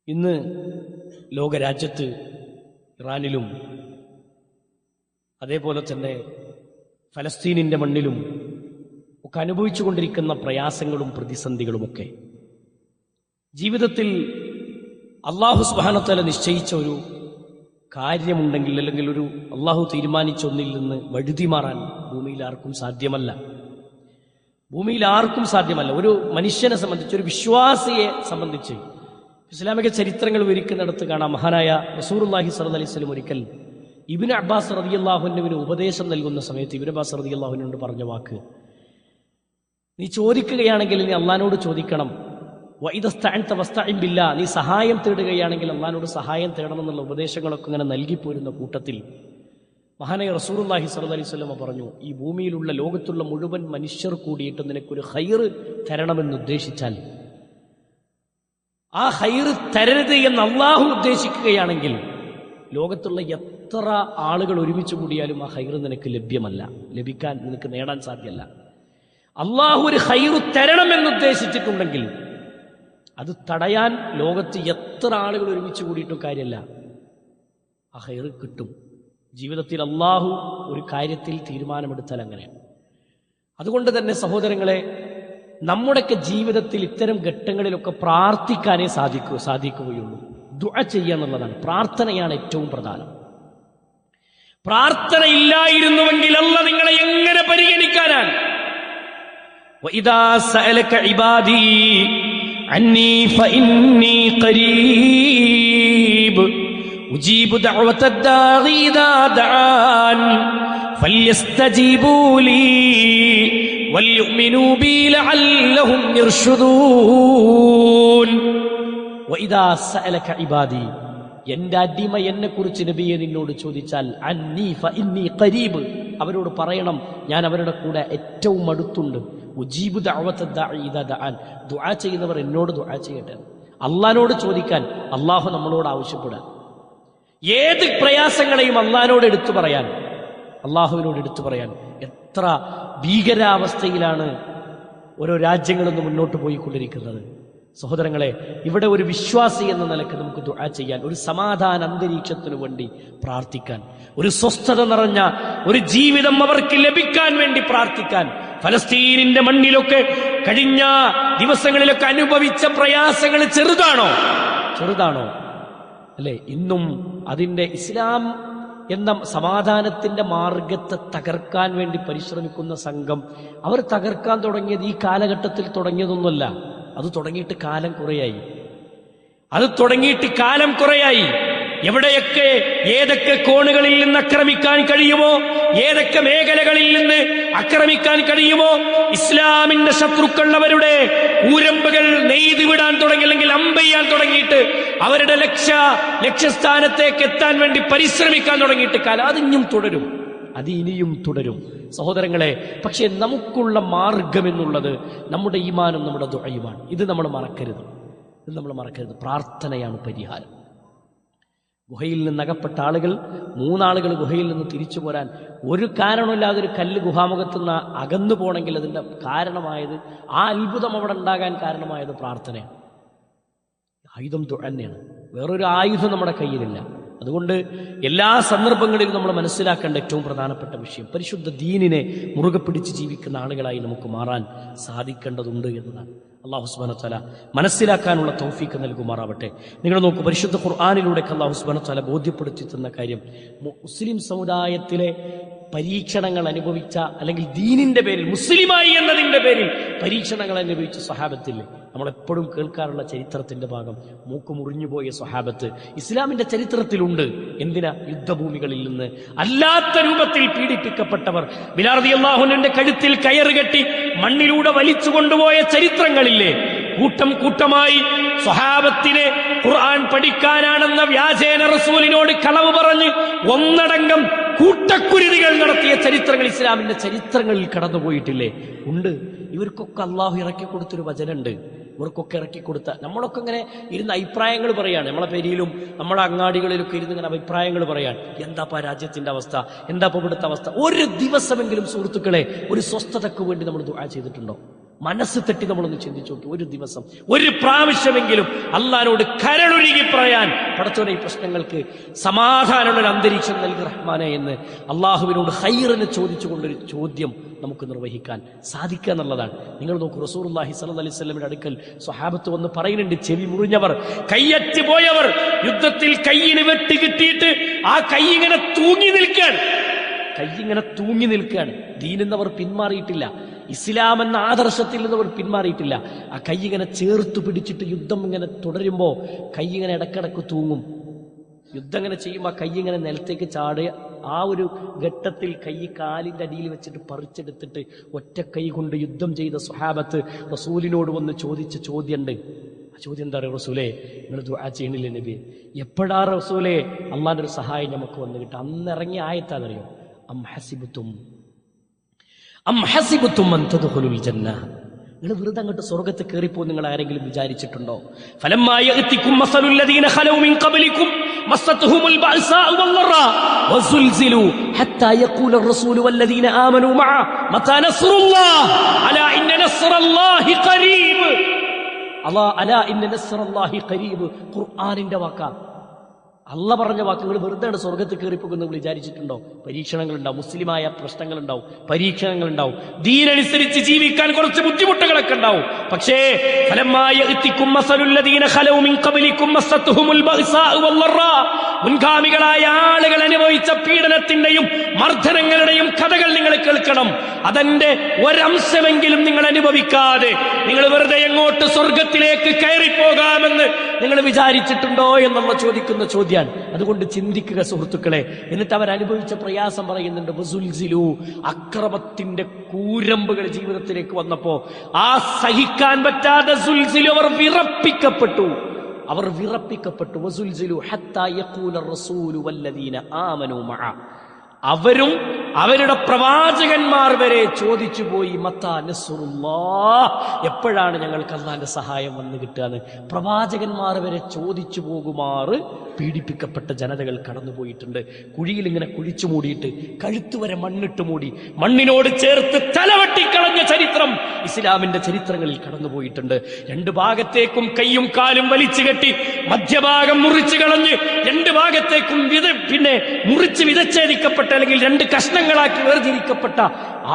ഇന്ന് ലോകരാജ്യത്ത് ഇറാനിലും അതേപോലെ തന്നെ ഫലസ്തീനിന്റെ മണ്ണിലും ഒക്കെ അനുഭവിച്ചുകൊണ്ടിരിക്കുന്ന പ്രയാസങ്ങളും പ്രതിസന്ധികളുമൊക്കെ ജീവിതത്തിൽ അല്ലാഹു സുബ്ഹാനഹു വ തആല നിശ്ചയിച്ച ഒരു കാര്യമുണ്ടെങ്കിൽ, അല്ലെങ്കിൽ ഒരു അല്ലാഹു തീരുമാനിച്ച ഒന്നിൽ നിന്ന് വഴുതി മാറാൻ ഭൂമിയിൽ ആർക്കും സാധ്യമല്ല. ഒരു മനുഷ്യനെ സംബന്ധിച്ച്, ഒരു വിശ്വാസിയെ സംബന്ധിച്ച് ഇസ്ലാമിക ചരിത്രങ്ങൾ വിവരിക്കുന്നിടത്ത് കാണാം, മഹാനായ റസൂലുള്ളാഹി സ്വല്ലല്ലാഹി അലൈഹി വസല്ലം ഒരിക്കൽ ഇബ്നു അബ്ബാസ് റളിയല്ലാഹു അൻഹുവിന് ഉപദേശം നൽകുന്ന സമയത്ത് ഇബ്നു അബ്ബാസ് റളിയല്ലാഹു അൻഹുവിനോട് പറഞ്ഞ വാക്ക്, നീ ചോദിക്കുകയാണെങ്കിൽ നീ അള്ളാഹുവിനോട് ചോദിക്കണം, വഇദസ്തഅൻത വസ്തഇൻ ബില്ലാഹ്, നീ സഹായം തേടുകയാണെങ്കിൽ അള്ളാഹുവിനോട് സഹായം തേടണം എന്നുള്ള ഉപദേശങ്ങളൊക്കെ ഇങ്ങനെ നൽകിപ്പോരുന്ന കൂട്ടത്തിൽ മഹാനായ റസൂലുള്ളാഹി സ്വല്ലല്ലാഹി അലൈഹി വസല്ലം പറഞ്ഞു, ഈ ഭൂമിയിലുള്ള ലോകത്തുള്ള മുഴുവൻ മനുഷ്യർ കൂടിയിട്ട് നിനക്കൊരു ഖൈറ് തരണമെന്ന് ഉദ്ദേശിച്ചാൽ, ആ ഖൈറ് തരരുത് എന്ന് അള്ളാഹു ഉദ്ദേശിക്കുകയാണെങ്കിൽ ലോകത്തുള്ള എത്ര ആളുകൾ ഒരുമിച്ച് കൂടിയാലും ആ ഖൈറ് നിനക്ക് ലഭിക്കാൻ നിനക്ക് നേടാൻ സാധ്യമല്ല. അള്ളാഹു ഒരു ഖൈറ് തരണമെന്ന് ഉദ്ദേശിച്ചിട്ടുണ്ടെങ്കിൽ അത് തടയാൻ ലോകത്ത് എത്ര ആളുകൾ ഒരുമിച്ച് കൂടിയിട്ടും കാര്യമല്ല, ആ ഖൈറ് കിട്ടും. ജീവിതത്തിൽ അള്ളാഹു ഒരു കാര്യത്തിൽ തീരുമാനമെടുത്താൽ അങ്ങനെയാണ്. അതുകൊണ്ട് തന്നെ സഹോദരങ്ങളെ, നമ്മുടെയൊക്കെ ജീവിതത്തിൽ ഇത്തരം ഘട്ടങ്ങളിലൊക്കെ പ്രാർത്ഥിക്കാനേ സാധിക്കുകയുള്ളൂ. ദുആ ചെയ്യുക എന്നുള്ളതാണ്, പ്രാർത്ഥനയാണ് ഏറ്റവും പ്രധാനം. പ്രാർത്ഥന ഇല്ലായിരുന്നുവെങ്കിൽ അല്ലാഹു നിങ്ങളെ എങ്ങനെ പരിഗണിക്കാനാണ്? വഇദാ സഅലക ഇബാദി അന്നി ഫഇന്നി ഖരീബ് ഉജീബു ദഅവത ദാഇ ഇദാ ദഅൻ ഫല്യസ്തജീബൂ ലീ വൽയുഅ്മിനൂ ബി ലഅല്ലഹും യർഷുദൂൻ. വഇദാ സഅലക ഇബാദി, എന്റെ അടിമ എന്നെ കുറിച്ച് നബിയെ നിന്നോട് ചോദിച്ചാൽ, അന്നി ഫഇന്നി ഖരീബ്, അവരോട് പറയണം ഞാൻ അവരുടെ കൂടെ ഏറ്റവും അടുത്തുണ്ട്. ഉജീബു ദഅവത ദാഇ ഇദാ ദഅൻ, ദുആ ചെയ്യുന്നവർ എന്നോട് ദുആ ചെയ്യട്ടെ. അള്ളാഹിനോട് ചോദിക്കാൻ അള്ളാഹു നമ്മളോട് ആവശ്യപ്പെടാൻ, ഏത് പ്രയാസങ്ങളെയും അള്ളാഹിനോട് എടുത്തു പറയാൻ, അള്ളാഹുവിനോട് എടുത്തു പറയാൻ. എത്ര ഭീകരാവസ്ഥയിലാണ് ഓരോ രാജ്യങ്ങളൊന്ന് മുന്നോട്ട് പോയിക്കൊണ്ടിരിക്കുന്നത്. സഹോദരങ്ങളെ, ഇവിടെ ഒരു വിശ്വാസി എന്ന നിലയ്ക്ക് നമുക്ക് ദുആ ചെയ്യാൻ, ഒരു സമാധാന അന്തരീക്ഷത്തിനു വേണ്ടി പ്രാർത്ഥിക്കാൻ, ഒരു സ്വസ്ഥത നിറഞ്ഞ ഒരു ജീവിതം അവർക്ക് ലഭിക്കാൻ വേണ്ടി പ്രാർത്ഥിക്കാൻ. ഫലസ്തീനിന്റെ മണ്ണിലൊക്കെ കഴിഞ്ഞ ദിവസങ്ങളിലൊക്കെ അനുഭവിച്ച പ്രയാസങ്ങൾ ചെറുതാണോ അല്ലെ? ഇന്നും അതിന്റെ ഇസ്ലാം എന്ന സമാധാനത്തിന്റെ മാർഗത്തെ തകർക്കാൻ വേണ്ടി പരിശ്രമിക്കുന്ന സംഘം, അവർ തകർക്കാൻ തുടങ്ങിയത് ഈ കാലഘട്ടത്തിൽ തുടങ്ങിയതൊന്നുമല്ല. അത് തുടങ്ങിയിട്ട് കാലം കുറയായി. എവിടെയൊക്കെ ഏതൊക്കെ കോണുകളിൽ നിന്ന് ആക്രമിക്കാൻ കഴിയുമോ, ഏതൊക്കെ മേഖലകളിൽ നിന്ന് ആക്രമിക്കാൻ കഴിയുമോ, ഇസ്ലാമിന്റെ ശത്രുക്കൾ അവരുടെ ഊരമ്പുകൾ നെയ്ത് വിടാൻ തുടങ്ങി, അല്ലെങ്കിൽ അമ്പെയ്യാൻ തുടങ്ങിയിട്ട് അവരുടെ ലക്ഷ്യസ്ഥാനത്തേക്ക് എത്താൻ വേണ്ടി പരിശ്രമിക്കാൻ തുടങ്ങിയിട്ട് കാലം അത് ഇനിയും തുടരും സഹോദരങ്ങളെ. പക്ഷേ നമുക്കുള്ള മാർഗം എന്നുള്ളത് നമ്മുടെ ഈമാനും നമ്മുടെ ദുആയുമാണ്. ഇത് നമ്മൾ മറക്കരുത്. പ്രാർത്ഥനയാണ് പരിഹാരം. ഗുഹയിൽ നിന്ന് അകപ്പെട്ട ആളുകൾ, 3 ആളുകൾ ഗുഹയിൽ നിന്ന് തിരിച്ചു പോരാൻ ഒരു കാരണമില്ലാതെ ഒരു കല്ല് ഗുഹാമുഖത്ത് നിന്ന് അകന്നു പോകണമെങ്കിൽ അതിൻ്റെ കാരണമായത്, ആ അത്ഭുതം അവിടെ ഉണ്ടാകാൻ കാരണമായത് പ്രാർത്ഥനയാണ്. ആയുധം ദുആ തന്നെയാണ്. വേറൊരു ആയുധം നമ്മുടെ കയ്യിലില്ല. അതുകൊണ്ട് എല്ലാ സന്ദർഭങ്ങളിലും നമ്മൾ മനസ്സിലാക്കേണ്ട ഏറ്റവും പ്രധാനപ്പെട്ട വിഷയം, പരിശുദ്ധ ദീനിനെ മുറുകെ പിടിച്ച് ജീവിക്കുന്ന ആളുകളായി നമുക്ക് മാറാൻ സാധിക്കേണ്ടതുണ്ട് എന്നതാണ്. അല്ലാഹു സുബ്ഹാനഹു വ തആല മനസ്സിലാക്കാനുള്ള തൗഫീഖ് നൽകുമാറാവട്ടെ. നിങ്ങൾ നോക്കൂ, പരിശുദ്ധ ഖുർആനിലൂടെ അല്ലാഹു സുബ്ഹാനഹു വ തആല ബോധ്യപ്പെടുത്തി തന്ന കാര്യം, മുസ്ലിം സമുദായത്തിലെ പരീക്ഷണങ്ങൾ അനുഭവിച്ച, അല്ലെങ്കിൽ ദീനിന്റെ പേരിൽ, മുസ്ലിമായി എന്നതിന്റെ പേരിൽ പരീക്ഷണങ്ങൾ അനുഭവിച്ച സ്വഹാബത്തില്ലേ, നമ്മളെപ്പോഴും കേൾക്കാറുള്ള ചരിത്രത്തിന്റെ ഭാഗം, മൂക്ക് മുറിഞ്ഞുപോയ സ്വഹാബത്ത് ഇസ്ലാമിന്റെ ചരിത്രത്തിലുണ്ട്. എന്തിനാ? യുദ്ധഭൂമികളിൽ നിന്ന് അല്ലാത്ത രൂപത്തിൽ പീഡിപ്പിക്കപ്പെട്ടവർ, ബിലാൽ റളിയല്ലാഹു അൻഹുവിന്റെ കഴുത്തിൽ കയറുകെട്ടി മണ്ണിലൂടെ വലിച്ചു കൊണ്ടുപോയ ചരിത്രങ്ങളില്ലേ? കൂട്ടമായി സ്വഹാബത്തിനെ ഖുർആൻ പഠിക്കാനാണെന്ന വ്യാജേന റസൂലിനോട് കളവ് പറഞ്ഞ് ഒന്നടങ്കം കൂട്ടക്കുരുതികൾ നടത്തിയ ചരിത്രങ്ങൾ ഇസ്ലാമിന്റെ ചരിത്രങ്ങളിൽ കടന്നുപോയിട്ടില്ലേ? ഉണ്ട്. ഇവർക്കൊക്കെ അള്ളാഹു ഇറക്കി കൊടുത്തൊരു വചനമുണ്ട്. ഇവർക്കൊക്കെ ഇറക്കിക്കൊടുത്ത, നമ്മളൊക്കെ ഇങ്ങനെ ഇരുന്ന് അഭിപ്രായങ്ങൾ പറയാണ്. നമ്മളെ പേരിലും നമ്മുടെ അങ്ങാടികളിലൊക്കെ ഇരുന്ന് ഇങ്ങനെ അഭിപ്രായങ്ങൾ പറയാൻ, എന്താപ്പാ രാജ്യത്തിന്റെ അവസ്ഥ, എന്താപ്പാ ഇവിടുത്തെ അവസ്ഥ. ഒരു ദിവസമെങ്കിലും സുഹൃത്തുക്കളെ ഒരു സ്വസ്ഥതയ്ക്ക് വേണ്ടി നമ്മൾ ദുആ ചെയ്തിട്ടുണ്ടോ? മനസ്സ് തെറ്റി നമ്മളൊന്ന് ചിന്തിച്ചു നോക്കി. ഒരു ദിവസം ഒരു പ്രാവശ്യമെങ്കിലും അള്ളാഹിനോട് കരളൊരുകി പറയാൻ, പടച്ചോനെ ഈ പ്രശ്നങ്ങൾക്ക് സമാധാനമുള്ളൊരു അന്തരീക്ഷം നൽകി റഹ്മാനെ എന്ന് അള്ളാഹുവിനോട് ഖൈറിനെ ചോദിച്ചുകൊണ്ടൊരു ചോദ്യം നമുക്ക് നിർവഹിക്കാൻ സാധിക്കുക എന്നുള്ളതാണ്. നിങ്ങൾ നോക്കൂ, റസൂലുള്ളാഹി സ്വല്ലല്ലാഹി അലൈഹി വസല്ലമയുടെ അടുക്കൽ സ്വഹാബത്ത് വന്ന് പറയുന്നുണ്ട്, ചെവി മുറിഞ്ഞവർ, കയ്യറ്റ് പോയവർ, യുദ്ധത്തിൽ കയ്യിന് വെട്ടി കിട്ടിയിട്ട് ആ കൈ ഇങ്ങനെ തൂങ്ങി നിൽക്കുകയാണ്. ദീനെന്നവർ പിന്മാറിയിട്ടില്ല, ഇസ്ലാം എന്ന ആദർശത്തിൽ നിന്നവർ പിന്മാറിയിട്ടില്ല. ആ കൈ ഇങ്ങനെ ചേർത്ത് പിടിച്ചിട്ട് യുദ്ധം ഇങ്ങനെ തുടരുമ്പോ കൈ ഇങ്ങനെ ഇടക്കിടക്ക് തൂങ്ങും. യുദ്ധം ഇങ്ങനെ ചെയ്യുമ്പോൾ ആ കൈ ഇങ്ങനെ നിലത്തേക്ക് ചാടുക. ആ ഒരു ഘട്ടത്തിൽ കൈ കാലിന്റെ അടിയിൽ വെച്ചിട്ട് പറിച്ചെടുത്തിട്ട് ഒറ്റ കൈ കൊണ്ട് യുദ്ധം ചെയ്ത സ്വഹാബത്ത് റസൂലിനോട് വന്ന് ചോദിച്ച ചോദ്യമുണ്ട്. ആ ചോദ്യം എന്താ പറയുക, റസൂലേ നിങ്ങൾ ദുആ ചെയ്യണില്ലേ നബി? എപ്പോഴാ റസൂലേ അള്ളാന്റെ ഒരു സഹായം നമുക്ക് വന്നു കിട്ടുക? അന്നിറങ്ങിയ ആയത്താന്നറിയോ, അം ഹസിബുത്തും അൻ തദ്ഖുലുൽ ജന്ന. നിങ്ങൾ വെറുതെ അങ്ങോട്ട് സ്വർഗ്ഗത്തിൽ കയറിപ്പോ നിങ്ങൾ ആരെങ്കിലും വിചാരിച്ചിട്ടുണ്ടോ? ഫലമ്മാ യഅതികും മസലുൽ ലദീന ഖലൗ മിൻ ഖബ്ലികും മസ്സത്തുഹുമുൽ ബഅസാഉ വദ്ദറാ വസുൽസിലു ഹത്താ യഖൂല الرسول والذين آمنوا معه متى نصر الله ألا إن نصر الله قريب. അലാ ഇന്ന നസ്റല്ലാഹി ഖരീബ് ഖുർആനിന്റെ വാക്കാ. അള്ള പറഞ്ഞ വാക്കുകൾ വെറുതെ സ്വർഗത്തിൽ കയറിപ്പോകുന്ന വിചാരിച്ചിട്ടുണ്ടോ? പരീക്ഷണങ്ങളുണ്ടാവും, മുസ്ലിമായ പ്രശ്നങ്ങളുണ്ടാവും, പരീക്ഷണങ്ങളുണ്ടാവും, ദീനനുസരിച്ച് ജീവിക്കാൻ കുറച്ച് ബുദ്ധിമുട്ടുകളൊക്കെ ഉണ്ടാവും. പക്ഷേ മുൻഗാമികളായ ആളുകൾ അനുഭവിച്ച പീഡനത്തിന്റെയും മർദ്ദനങ്ങളുടെയും കഥകൾ നിങ്ങൾ കേൾക്കണം. അതിന്റെ ഒരംശമെങ്കിലും നിങ്ങൾ അനുഭവിക്കാതെ നിങ്ങൾ വെറുതെ എങ്ങോട്ട് സ്വർഗത്തിലേക്ക് കയറിപ്പോകാമെന്ന് നിങ്ങൾ വിചാരിച്ചിട്ടുണ്ടോ എന്നുള്ള ചോദിക്കുന്ന ചോദ്യമാണ്. അതുകൊണ്ട് ചിന്തിക്കുക സുഹൃത്തുക്കളെ. എന്നിട്ട് അവർ അനുഭവിച്ച പ്രയാസം പറയുന്നുണ്ട്. വസുൽസിലു, അക്രമത്തിന്റെ കൂരമ്പുകൾ ജീവിതത്തിലേക്ക് വന്നപ്പോ ആ സഹിക്കാൻ പറ്റാതെ സുൽസിലു, അവർ വിറപ്പിക്കപ്പെട്ടു. വസുൽസിലു ഹത്താ യഖൂല റസൂലു വല്ലദീന ആമനൂ മഅ. അവരും അവരുടെ പ്രവാചകന്മാർ വരെ ചോദിച്ചു പോയി, മത്താ നസ്റുല്ലാഹ്, എപ്പോഴാണ് ഞങ്ങൾക്ക് അല്ലാഹുവിന്റെ സഹായം വന്നു കിട്ടുകയെന്ന്. പ്രവാചകന്മാർ വരെ ചോദിച്ചു പോകുമാറ് പീഡിപ്പിക്കപ്പെട്ട ജനതകൾ കടന്നുപോയിട്ടുണ്ട്. കുഴിയിൽ ഇങ്ങനെ കുഴിച്ചു മൂടിയിട്ട് കഴുത്തുവരെ മണ്ണിട്ട് മൂടി മണ്ണിനോട് ചേർത്ത് തലവെട്ടിക്കളഞ്ഞ ചരിത്രം ഇസ്ലാമിന്റെ ചരിത്രങ്ങളിൽ കടന്നുപോയിട്ടുണ്ട്. രണ്ടു ഭാഗത്തേക്കും കൈയും കാലും വലിച്ചു കെട്ടി മധ്യഭാഗം മുറിച്ചു കളഞ്ഞ് രണ്ട് ഭാഗത്തേക്കും മുറിച്ച് വിതച്ഛേദിക്കപ്പെട്ട അല്ലെങ്കിൽ രണ്ട് കഷ്ണങ്ങളാക്കി വേർതിരിക്കപ്പെട്ട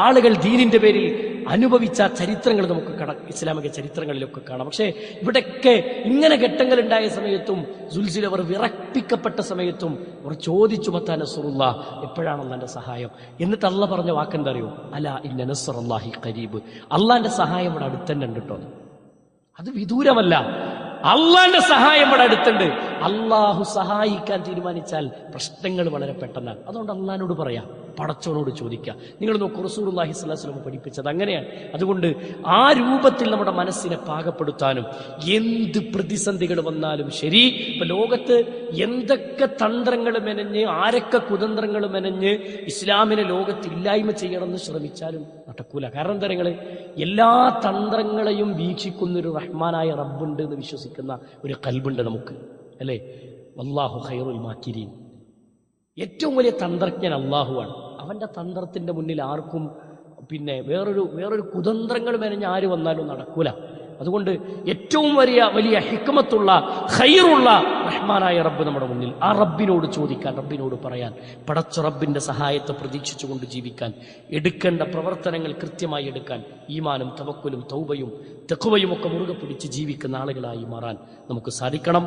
ആളുകൾ ദീനിന്റെ പേരിൽ അനുഭവിച്ച ചരിത്രങ്ങൾ നമുക്ക് ഇസ്ലാമിക ചരിത്രങ്ങളിലൊക്കെ കാണാം. പക്ഷേ ഇവിടെയൊക്കെ ഇങ്ങനെ ഘട്ടങ്ങൾ ഉണ്ടായ സമയത്തും സുൽസിൽ അവർ വിറപ്പിക്കപ്പെട്ട സമയത്തും അവർ ചോദിച്ചു, മത്താ നസ്റുല്ലാഹ്, എപ്പോഴാണ് അള്ളാന്റെ സഹായം? എന്നിട്ട് അള്ളാഹ് പറഞ്ഞ വാക്കെന്താ അറിയോ? അലാ ഇന്ന നസ്റല്ലാഹി ഖരീബ്. അള്ളാന്റെ സഹായം ഇവിടെ അടുത്തന്നെ ഉണ്ട് കേട്ടോ. അത് വിദൂരമല്ല. അള്ളാന്റെ സഹായം ഇവിടെ അടുത്തുണ്ട്. അള്ളാഹു സഹായിക്കാൻ തീരുമാനിച്ചാൽ പ്രശ്നങ്ങൾ വളരെ പെട്ടെന്നാണ്. അതുകൊണ്ട് അള്ളാഹിനോട് പറയാം, പടച്ചവനോട് ചോദിക്കുക. നിങ്ങൾ നോക്കൂ, റസൂലുള്ളാഹി സ്വല്ലല്ലാഹു അലൈഹി വസല്ലം പഠിപ്പിച്ചത് അങ്ങനെയാണ്. അതുകൊണ്ട് ആ രൂപത്തിൽ നമ്മുടെ മനസ്സിനെ പാകപ്പെടുത്താനും എന്ത് പ്രതിസന്ധികൾ വന്നാലും ശരി, ഇപ്പൊ ലോകത്ത് എന്തൊക്കെ തന്ത്രങ്ങൾ മെനഞ്ഞ് ആരൊക്കെ കുതന്ത്രങ്ങൾ മെനഞ്ഞ് ഇസ്ലാമിനെ ലോകത്ത് ഇല്ലായ്മ ചെയ്യണമെന്ന് ശ്രമിച്ചാലും നടക്കൂല. കാരണം എന്താ പറയുക, എല്ലാ തന്ത്രങ്ങളെയും വീക്ഷിക്കുന്നൊരു റഹ്മാനായ റബ്ബുണ്ട് എന്ന് വിശ്വസിക്കുന്ന ഒരു കൽബുണ്ട് നമുക്ക്, അല്ലേ? വല്ലാഹു ഖൈറുൽ മാക്കിരീൻ. ഏറ്റവും വലിയ തന്ത്രജ്ഞൻ അള്ളാഹുവാണ്. അവന്റെ തന്ത്രത്തിന്റെ മുന്നിൽ ആർക്കും വേറൊരു കുതന്ത്രങ്ങൾ മെനഞ്ഞ് ആര് വന്നാലും നടക്കൂല. അതുകൊണ്ട് ഏറ്റവും വലിയ ഹിക്മത്തുള്ള ഖൈറുള്ള റഹ്മാനായ റബ്ബ് നമ്മുടെ മുന്നിൽ. ആ റബ്ബിനോട് ചോദിക്കാൻ, റബ്ബിനോട് പറയാൻ, പടച്ച റബ്ബിന്റെ സഹായത്തെ പ്രതീക്ഷിച്ചുകൊണ്ട് ജീവിക്കാൻ, എടുക്കേണ്ട പ്രവർത്തനങ്ങൾ കൃത്യമായി എടുക്കാൻ, ഈമാനും തവക്കുലും തൗബയും തഖ്വയും ഒക്കെ മുറുകെ പിടിച്ച് ജീവിക്കുന്ന ആളുകളായി മാറാൻ നമുക്ക് സാധിക്കണം.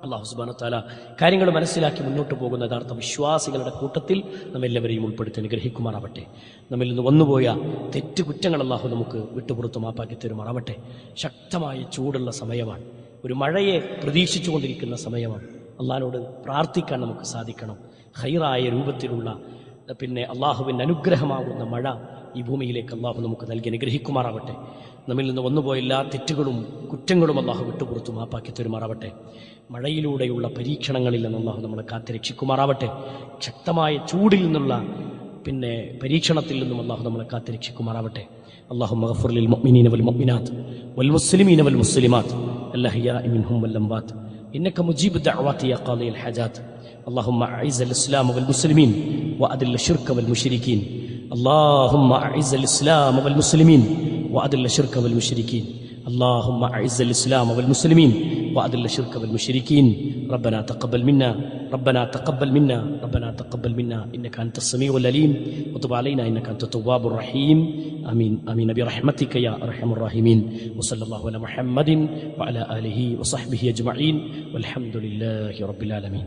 അല്ലാഹു സുബ്ഹാനഹു വ തആല കാര്യങ്ങൾ മനസ്സിലാക്കി മുന്നോട്ട് പോകുന്ന യഥാർത്ഥ വിശ്വാസികളുടെ കൂട്ടത്തിൽ നമ്മെല്ലാവരെയും ഉൾപ്പെടുത്തി അനുഗ്രഹിക്കുമാറാവട്ടെ. നമ്മിൽ നിന്ന് വന്നുപോയ തെറ്റുകുറ്റങ്ങൾ അല്ലാഹു നമുക്ക് വിട്ടുപുറത്ത് മാപ്പാക്കി തരുമാറാവട്ടെ. ശക്തമായ ചൂടുള്ള സമയമാണ്, ഒരു മഴയെ പ്രതീക്ഷിച്ചുകൊണ്ടിരിക്കുന്ന സമയമാണ്. അള്ളാഹിനോട് പ്രാർത്ഥിക്കാൻ നമുക്ക് സാധിക്കണം. ഖൈറായ രൂപത്തിലുള്ള അള്ളാഹുവിൻ്റെ അനുഗ്രഹമാകുന്ന മഴ ഈ ഭൂമിയിലേക്ക് അള്ളാഹു നമുക്ക് നൽകി അനുഗ്രഹിക്കുമാറാവട്ടെ. നമ്മിൽ നിന്ന് വന്നുപോയ എല്ലാ തെറ്റുകളും കുറ്റങ്ങളും അള്ളാഹു വിട്ടുപുറത്ത് മാപ്പാക്കി തരുമാറാവട്ടെ. മഴയിലൂടെയുള്ള പരീക്ഷണങ്ങളിൽ നിന്ന് അള്ളാഹു നമ്മളെ കാത്തുരക്ഷിക്കുമാറാവട്ടെ. ശക്തമായ ചൂടിൽ നിന്നുള്ള പരീക്ഷണത്തിൽ നിന്നും അള്ളാഹു നമ്മളെ കാത്തുരക്ഷിക്കുമാറാവട്ടെ. അല്ലാഹുമ്മ ഗഫിർ ലിൽ മുഅ്മിനീന വൽ മുഅ്മിനാത്ത് വൽ മുസ്ലിമീന വൽ മുസ്ലിമാത്ത് അൽഅഹ്യാഇ മിൻഹും വൽ അംവാത്ത് ഇന്നക മുജീബു ദഅവാതി യാ ഖാദിയൽ ഹജാത്ത്. اللهم أعز الإسلام والمسلمين وأذل الشرك والمشركين. اللهم أعز الإسلام والمسلمين وأذل الشرك والمشركين اللهم أعز الإسلام والمسلمين وأذل الشرك والمشركين ربنا تقبل منا ربنا تقبل منا ربنا تقبل منا إنك أنت السميع العليم وتب علينا إنك أنت التواب الرحيم آمين آمين برحمتك يا أرحم الراحمين وصلى الله على محمد وعلى آله وصحبه أجمعين والحمد لله رب العالمين.